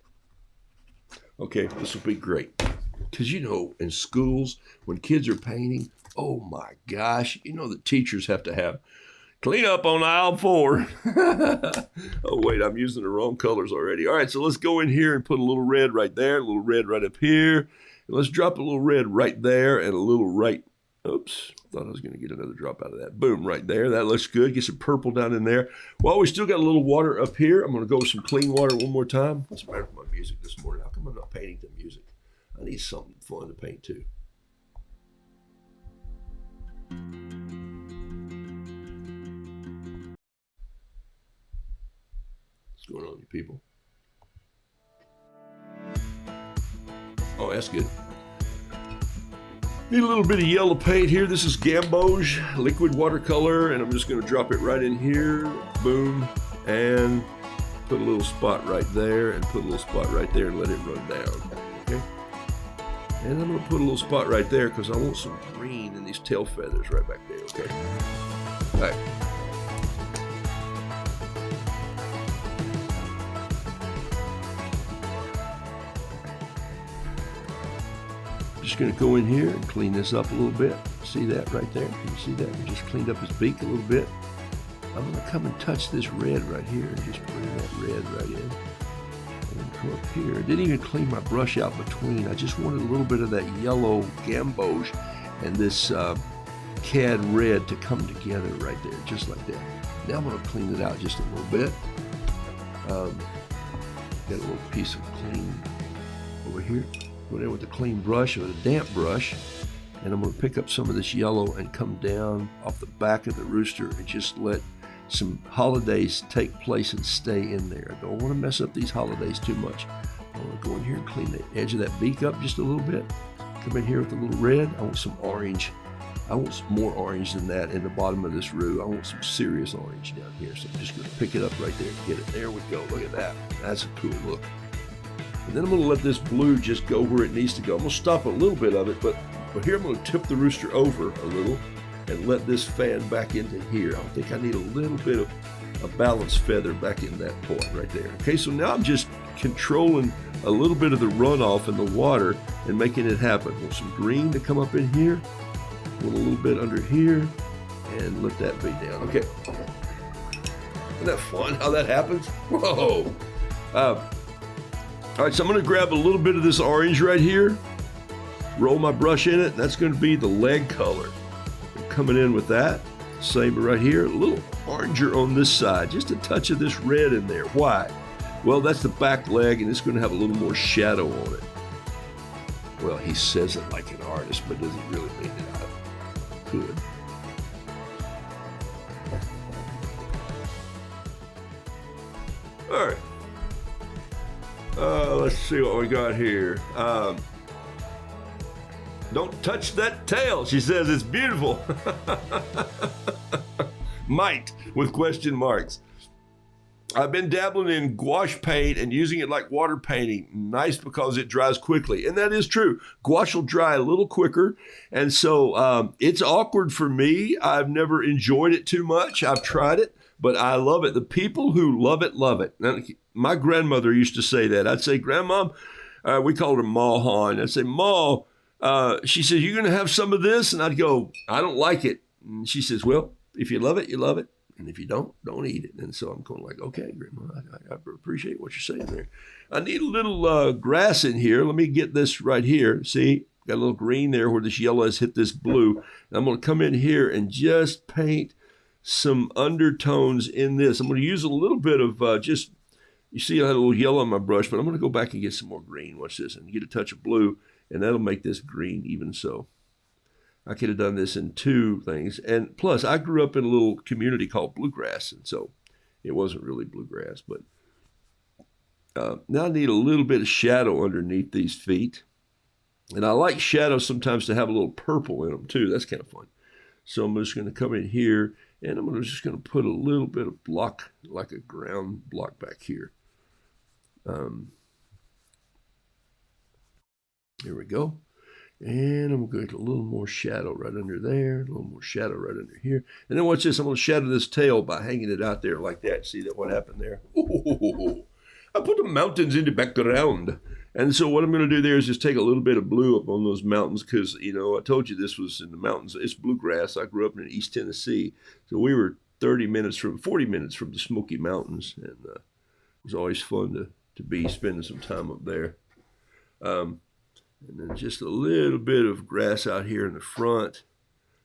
A: Okay, this will be great. Because, you know, in schools, when kids are painting, oh my gosh, you know the teachers have to have clean up on aisle 4. Oh, wait, I'm using the wrong colors already. All right, so let's go in here and put a little red right there, a little red right up here. And let's drop a little red right there and a little right. Oops, thought I was going to get another drop out of that. Boom, right there. That looks good. Get some purple down in there. Well, we still got a little water up here. I'm going to go with some clean water one more time. What's the matter with my music this morning? How come I'm not painting the music? I need something fun to paint too. What's going on, you people? Oh, that's good. Need a little bit of yellow paint here. This is Gamboge liquid watercolor, and I'm just going to drop it right in here. Boom. And put a little spot right there, and put a little spot right there, and let it run down. Okay. And I'm going to put a little spot right there because I want some green in these tail feathers right back there. Okay. All right. Just going to go in here and clean this up a little bit. See that right there? Can you see that? We just cleaned up his beak a little bit. I'm going to come and touch this red right here and just bring that red right in. And then come up here. I didn't even clean my brush out between. I just wanted a little bit of that yellow gamboge and this cad red to come together right there, just like that. Now I'm going to clean it out just a little bit. Got a little piece of clean over here. Go in with the clean brush or the damp brush, and I'm going to pick up some of this yellow and come down off the back of the rooster and just let some holidays take place and stay in there. I don't want to mess up these holidays too much. I want to go in here and clean the edge of that beak up just a little bit. Come in here with a little red. I want some orange. I want some more orange than that in the bottom of this roux. I want some serious orange down here. So I'm just going to pick it up right there and get it. There we go. Look at that. That's a cool look. And then I'm going to let this blue just go where it needs to go. I'm going to stop a little bit of it, but here I'm going to tip the rooster over a little and let this fan back into here. I think I need a little bit of a balanced feather back in that point right there. Okay, so now I'm just controlling a little bit of the runoff in the water and making it happen. I want some green to come up in here, a little bit under here, and let that be down. Okay. Isn't that fun how that happens? Whoa. All right, so I'm going to grab a little bit of this orange right here, roll my brush in it. That's going to be the leg color. I'm coming in with that. Same right here, a little oranger on this side, just a touch of this red in there. Why? Well, that's the back leg, and it's going to have a little more shadow on it. Well, he says it like an artist, but does he really mean it? I could. All right. Let's see what we got here. Don't touch that tail. She says it's beautiful. Might, with question marks. I've been dabbling in gouache paint and using it like water painting. Nice because it dries quickly. And that is true. Gouache will dry a little quicker. And so it's awkward for me. I've never enjoyed it too much. I've tried it, but I love it. The people who love it, love it. Now, my grandmother used to say that. I'd say, Grandma, we called her Ma Han. I'd say, Ma, she says, you going to have some of this? And I'd go, I don't like it. And she says, well, if you love it, you love it. And if you don't eat it. And so I'm going like, okay, Grandma, I appreciate what you're saying there. I need a little grass in here. Let me get this right here. See, got a little green there where this yellow has hit this blue. And I'm going to come in here and just paint some undertones in this. I'm going to use a little bit of just, you see I had a little yellow on my brush, but I'm going to go back and get some more green. Watch this, and get a touch of blue, and that'll make this green even so. I could have done this in two things. And plus, I grew up in a little community called Bluegrass, and so it wasn't really bluegrass. But now I need a little bit of shadow underneath these feet. And I like shadows sometimes to have a little purple in them, too. That's kind of fun. So I'm just going to come in here, and I'm just going to put a little bit of block, like a ground block back here. Here we go. And I'm going to get a little more shadow right under there, a little more shadow right under here. And then watch this. I'm going to shadow this tail by hanging it out there like that. See that what happened there? Ooh, I put the mountains in the background. And so what I'm going to do there is just take a little bit of blue up on those mountains because, you know, I told you this was in the mountains. It's bluegrass. I grew up in East Tennessee. So we were 40 minutes from the Smoky Mountains. And it was always fun to be spending some time up there. And then just a little bit of grass out here in the front,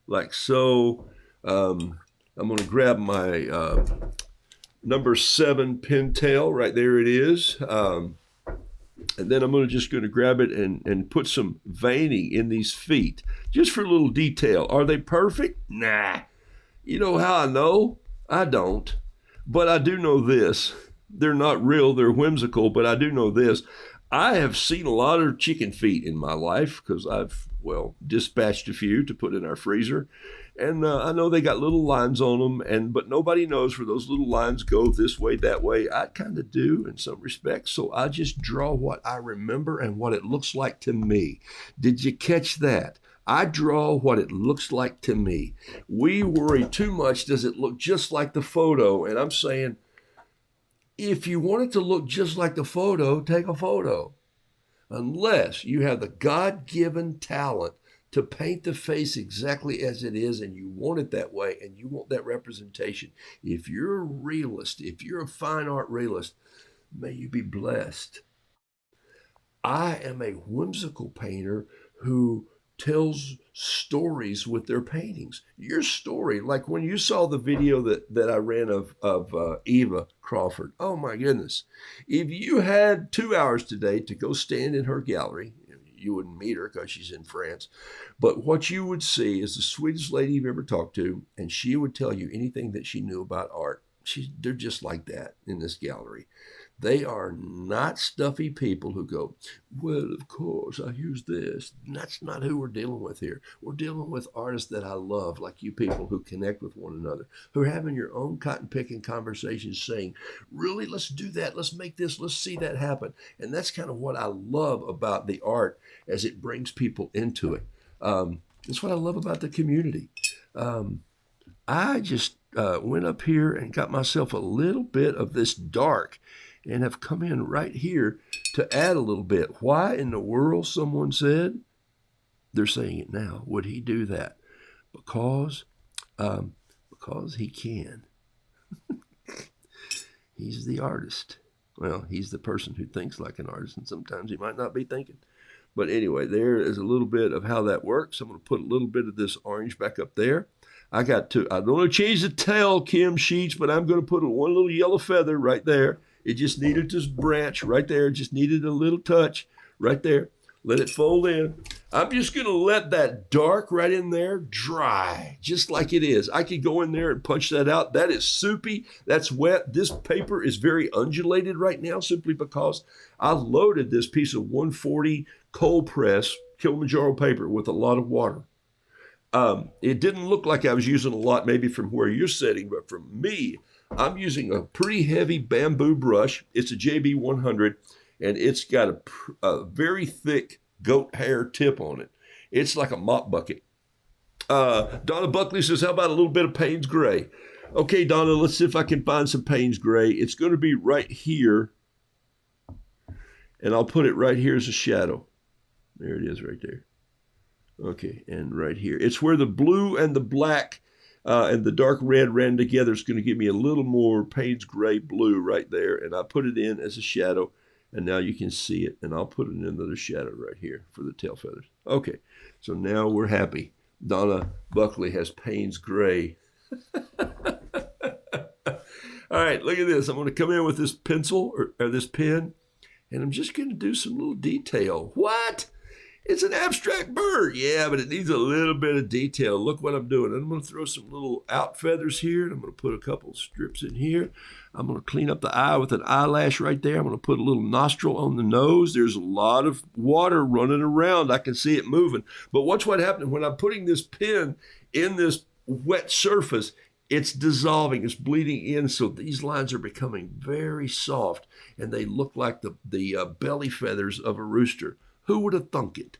A: like so. I'm going to grab my number 7 pintail. Right there it is. And then I'm just going to grab it and put some veining in these feet, just for a little detail. Are they perfect? Nah. You know how I know? I don't. But I do know this. They're not real. They're whimsical. But I do know this. I have seen a lot of chicken feet in my life because I've, dispatched a few to put in our freezer. And I know they got little lines on them, but nobody knows where those little lines go this way, that way. I kind of do in some respects. So I just draw what I remember and what it looks like to me. Did you catch that? I draw what it looks like to me. We worry too much. Does it look just like the photo? And I'm saying, if you want it to look just like the photo, take a photo. Unless you have the God-given talent to paint the face exactly as it is and you want it that way and you want that representation. If you're a realist, if you're a fine art realist, may you be blessed. I am a whimsical painter who tells stories with their paintings. Your story, like when you saw the video that I ran of Eva Crawford, oh my goodness. If you had 2 hours today to go stand in her gallery, you wouldn't meet her because she's in France, but what you would see is the sweetest lady you've ever talked to, and she would tell you anything that she knew about art. They're just like that in this gallery. They are not stuffy people who go, well, of course, I use this. That's not who we're dealing with here. We're dealing with artists that I love, like you people who connect with one another, who are having your own cotton-picking conversations saying, really, let's do that. Let's make this. Let's see that happen. And that's kind of what I love about the art as it brings people into it. That's what I love about the community. I just went up here and got myself a little bit of this dark and have come in right here to add a little bit. Why in the world, someone said, they're saying it now, would he do that? Because he can. He's the artist. Well, he's the person who thinks like an artist, and sometimes he might not be thinking. But anyway, there is a little bit of how that works. I'm going to put a little bit of this orange back up there. I don't want to change the tail, Kim Sheets, but I'm going to put one little yellow feather right there. It just needed this branch right there. Just needed a little touch right there. Let it fold in. I'm just going to let that dark right in there dry, just like it is. I could go in there and punch that out. That is soupy. That's wet. This paper is very undulated right now simply because I loaded this piece of 140 cold press Kilimanjaro paper with a lot of water. It didn't look like I was using a lot maybe from where you're sitting, but from me, I'm using a pretty heavy bamboo brush. It's a JB100, and it's got a very thick goat hair tip on it. It's like a mop bucket. Donna Buckley says, how about a little bit of Payne's Gray? Okay, Donna, let's see if I can find some Payne's Gray. It's going to be right here, and I'll put it right here as a shadow. There it is right there. Okay, and right here. It's where the blue and the black and the dark red ran together. It's going to give me a little more Payne's Gray blue right there, and I put it in as a shadow, and now you can see it, and I'll put it in another shadow right here for the tail feathers. Okay, so now we're happy. Donna Buckley has Payne's Gray All right, look at this. I'm going to come in with this pencil or this pen, and I'm just going to do some little detail. What? It's an abstract bird. Yeah, but it needs a little bit of detail. Look what I'm doing. I'm going to throw some little out feathers here, and I'm going to put a couple strips in here. I'm going to clean up the eye with an eyelash right there. I'm going to put a little nostril on the nose. There's a lot of water running around. I can see it moving. But watch what happens when I'm putting this pen in this wet surface. It's dissolving, it's bleeding in, so these lines are becoming very soft, and they look like the belly feathers of a rooster. Who would have thunk it?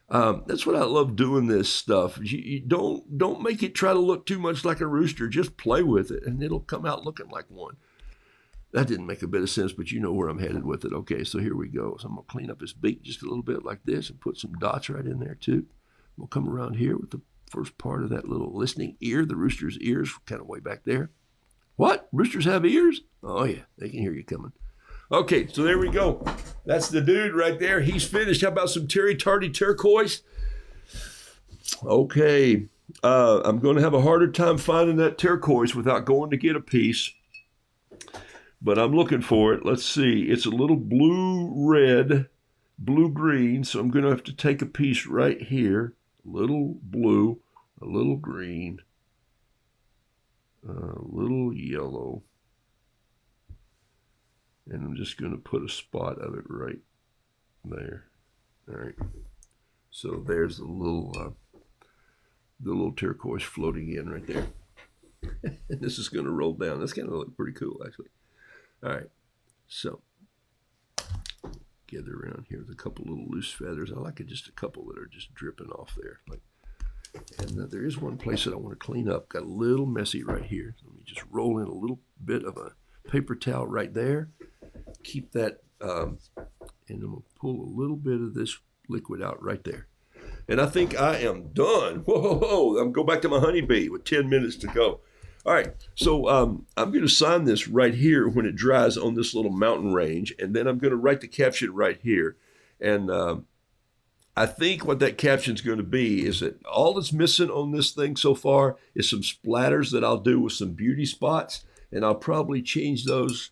A: That's what I love doing this stuff. You don't make it try to look too much like a rooster. Just play with it, and it'll come out looking like one. That didn't make a bit of sense, but you know where I'm headed with it. Okay, so here we go. So I'm going to clean up his beak just a little bit like this and put some dots right in there too. We'll come around here with the first part of that little listening ear, the rooster's ears, kind of way back there. What? Roosters have ears? Oh, yeah, they can hear you coming. Okay, so there we go. That's the dude right there. He's finished. How about some Terry Tardy turquoise? Okay, I'm going to have a harder time finding that turquoise without going to get a piece, but I'm looking for it. Let's see. It's a little blue-red, blue-green, so I'm going to have to take a piece right here. A little blue, a little green, a little yellow. And I'm just going to put a spot of it right there. All right. So there's the little turquoise floating in right there. And this is going to roll down. That's going to look pretty cool, actually. All right. So gather around here with a couple little loose feathers. I like it just a couple that are just dripping off there. And there is one place that I want to clean up. Got a little messy right here. So let me just roll in a little bit of a paper towel right there. Keep that, and I'm going to pull a little bit of this liquid out right there. And I think I am done. Whoa, I'm going back to my honeybee with 10 minutes to go. All right, so I'm going to sign this right here when it dries on this little mountain range, and then I'm going to write the caption right here. And I think what that caption is going to be is that all that's missing on this thing so far is some splatters that I'll do with some beauty spots, and I'll probably change those.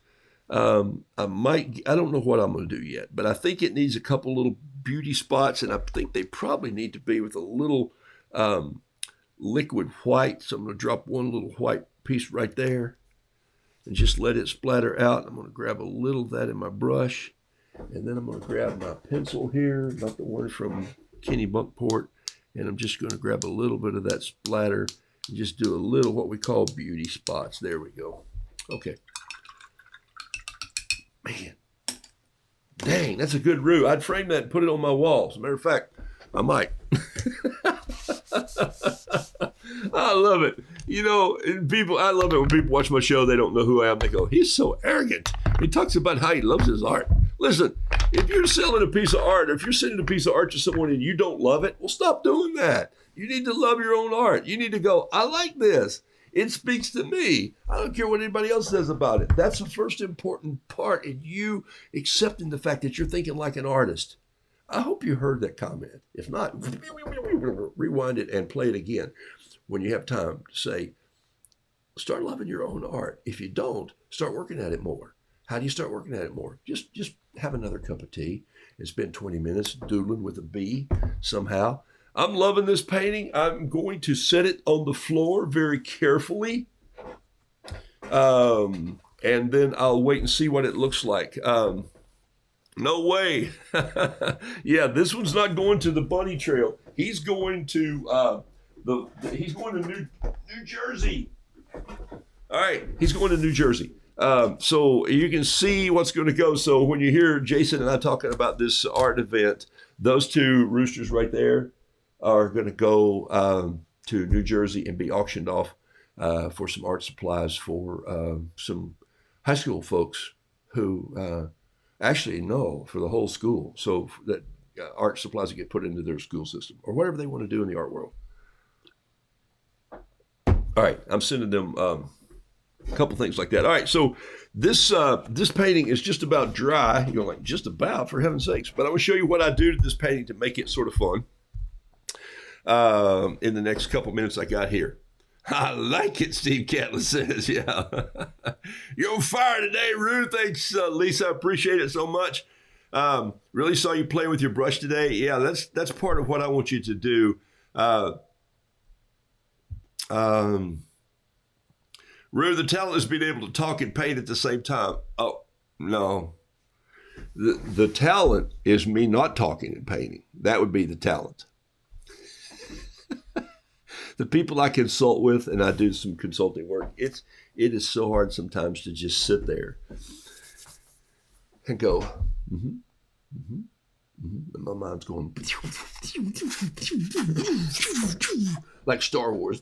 A: I don't know what I'm going to do yet, but I think it needs a couple little beauty spots, and I think they probably need to be with a little liquid white. So I'm going to drop one little white piece right there and just let it splatter out. I'm going to grab a little of that in my brush, and then I'm going to grab my pencil here, not the one from Kenny Bunkport, and I'm just going to grab a little bit of that splatter and just do a little what we call beauty spots. There we go. Okay. Man, dang, that's a good roo. I'd frame that and put it on my wall. As a matter of fact, I might. I love it. You know, I love it when people watch my show, they don't know who I am. They go, he's so arrogant. He talks about how he loves his art. Listen, if you're selling a piece of art, or if you're sending a piece of art to someone and you don't love it, well, stop doing that. You need to love your own art. You need to go, I like this. It speaks to me. I don't care what anybody else says about it. That's the first important part in you accepting the fact that you're thinking like an artist. I hope you heard that comment. If not, rewind it and play it again when you have time to say, start loving your own art. If you don't, start working at it more. How do you start working at it more? Just have another cup of tea and spend 20 minutes doodling with a bee somehow. I'm loving this painting. I'm going to set it on the floor very carefully. And then I'll wait and see what it looks like. No way. Yeah, this one's not going to the bunny trail. He's going to he's going to New Jersey. All right, he's going to New Jersey. So you can see what's going to go. So when you hear Jason and I talking about this art event, those two roosters right there are going to go to New Jersey and be auctioned off for some art supplies for some high school folks who actually no, for the whole school. So that art supplies will get put into their school system or whatever they want to do in the art world. All right, I'm sending them a couple things like that. All right, so this painting is just about dry. You're like, just about, for heaven's sakes. But I'm going to show you what I do to this painting to make it sort of fun in the next couple minutes I got here. I like it, Steve Catlett says. Yeah. You're on fire today, Rue. Thanks, Lisa. I appreciate it so much. Really saw you play with your brush today. Yeah, that's part of what I want you to do. Rue, the talent is being able to talk and paint at the same time. Oh, no. The talent is me not talking and painting. That would be the talent. The people I consult with, and I do some consulting work, it is so hard sometimes to just sit there and go, mm-hmm, mm-hmm, mm-hmm. And my mind's going like Star Wars.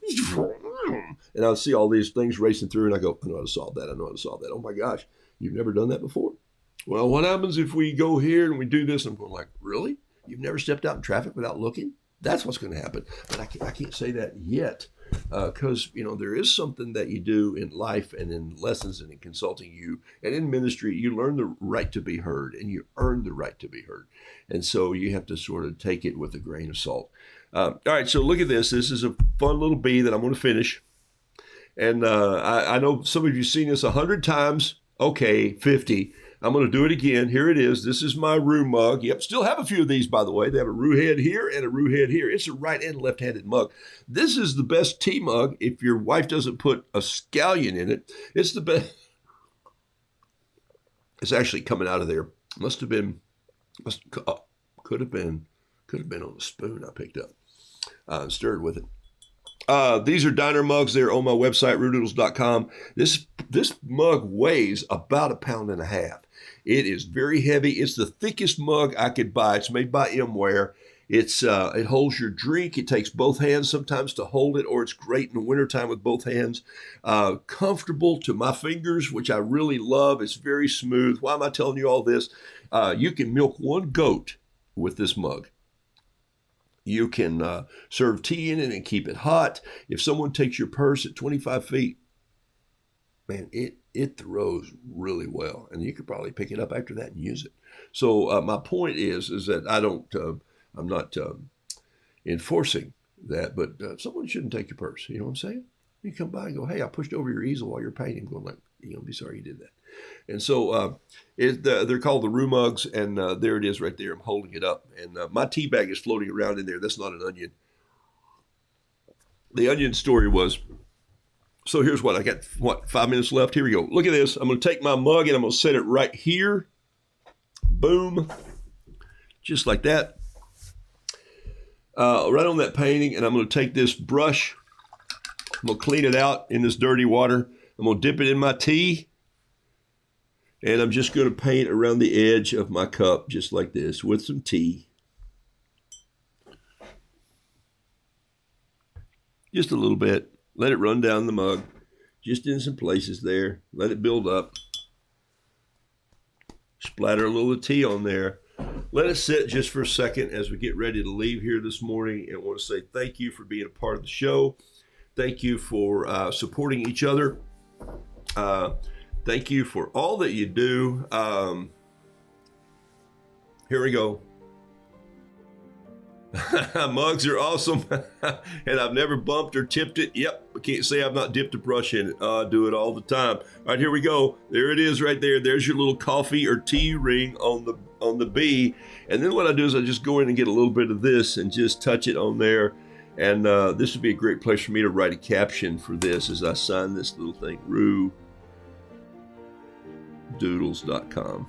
A: And I'll see all these things racing through, and I go, I know how to solve that. I know how to solve that. Oh my gosh, you've never done that before? Well, what happens if we go here and we do this? And I'm going like, really? You've never stepped out in traffic without looking? That's what's going to happen. But I can't say that yet because, there is something that you do in life and in lessons and in consulting and in ministry, you learn the right to be heard and you earn the right to be heard. And so you have to sort of take it with a grain of salt. All right, so look at this. This is a fun little bee that I'm going to finish. And I know some of you have seen this 100 times. Okay, 50. I'm going to do it again. Here it is. This is my Roo mug. Yep, still have a few of these, by the way. They have a Roo head here and a Roo head here. It's a right and left-handed mug. This is the best tea mug if your wife doesn't put a scallion in it. It's the best. It's actually coming out of there. Could have been on a spoon I picked up and stirred with it. These are diner mugs. They're on my website, roodoodles.com. This mug weighs about 1.5 pounds. It is very heavy. It's the thickest mug I could buy. It's made by Mware. It holds your drink. It takes both hands sometimes to hold it, or it's great in the wintertime with both hands. Comfortable to my fingers, which I really love. It's very smooth. Why am I telling you all this? You can milk one goat with this mug. You can serve tea in it and keep it hot. If someone takes your purse at 25 feet, man, it throws really well. And you could probably pick it up after that and use it. So my point is that I'm not enforcing that, but someone shouldn't take your purse. You know what I'm saying? You come by and go, hey, I pushed over your easel while you're painting. Going like, you're going to be sorry you did that. And so they're called the Roo mugs, and there it is right there. I'm holding it up, and my tea bag is floating around in there. That's not an onion. The onion story was, so here's what, I got, 5 minutes left? Here we go. Look at this. I'm going to take my mug, and I'm going to set it right here. Boom. Just like that. Right on that painting, and I'm going to take this brush. I'm going to clean it out in this dirty water. I'm going to dip it in my tea. And I'm just going to paint around the edge of my cup, just like this, with some tea. Just a little bit. Let it run down the mug, just in some places there. Let it build up. Splatter a little tea on there. Let it sit just for a second as we get ready to leave here this morning. And I want to say thank you for being a part of the show. Thank you for supporting each other. Thank you for all that you do. Here we go. Mugs are awesome. And I've never bumped or tipped it. Yep, I can't say I've not dipped a brush in it. I do it all the time. All right, here we go. There it is right there. There's your little coffee or tea ring on the bee. And then what I do is I just go in and get a little bit of this and just touch it on there. And this would be a great place for me to write a caption for this as I sign this little thing. Roodoodles.com.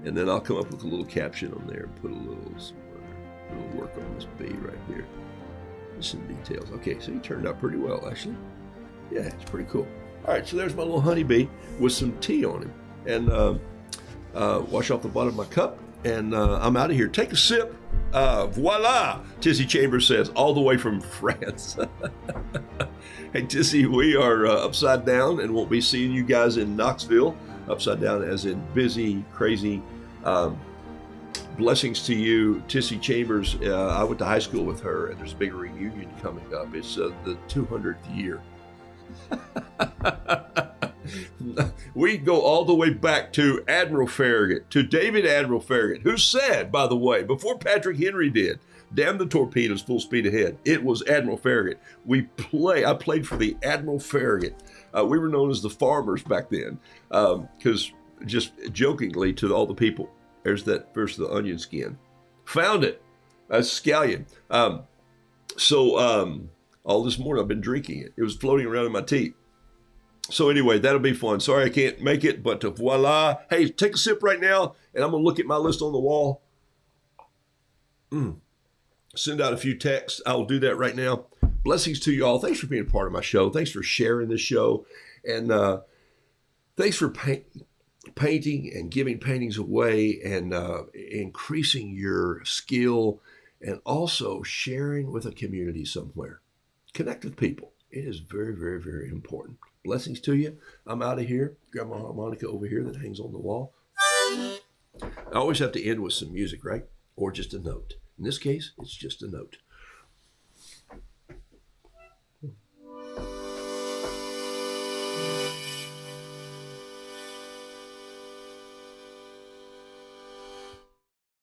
A: And then I'll come up with a little caption on there and put a little work on this bee right here. Just some details. Okay, so he turned out pretty well, actually. Yeah, it's pretty cool. All right, so there's my little honeybee with some tea on him. And wash off the bottom of my cup. And I'm out of here. Take a sip. Voila, Tissy Chambers says, all the way from France. Hey, Tissy, we are upside down and won't be seeing you guys in Knoxville. Upside down as in busy, crazy. Blessings to you, Tissy Chambers. I went to high school with her, and there's a big reunion coming up. It's the 200th year. We go all the way back to Admiral Farragut, to David Admiral Farragut, who said, by the way, before Patrick Henry did, damn the torpedoes, full speed ahead. It was Admiral Farragut. I played for the Admiral Farragut. We were known as the farmers back then, because just jokingly to all the people, there's that verse of the onion skin. Found it. A scallion. All this morning I've been drinking it. It was floating around in my teeth. So anyway, that'll be fun. Sorry I can't make it, but voila. Hey, take a sip right now, and I'm going to look at my list on the wall. Send out a few texts. I'll do that right now. Blessings to you all. Thanks for being a part of my show. Thanks for sharing this show. And thanks for painting and giving paintings away and increasing your skill and also sharing with a community somewhere. Connect with people. It is very, very, very important. Blessings to you. I'm out of here. Grab my harmonica over here that hangs on the wall. I always have to end with some music, right? Or just a note. In this case, it's just a note.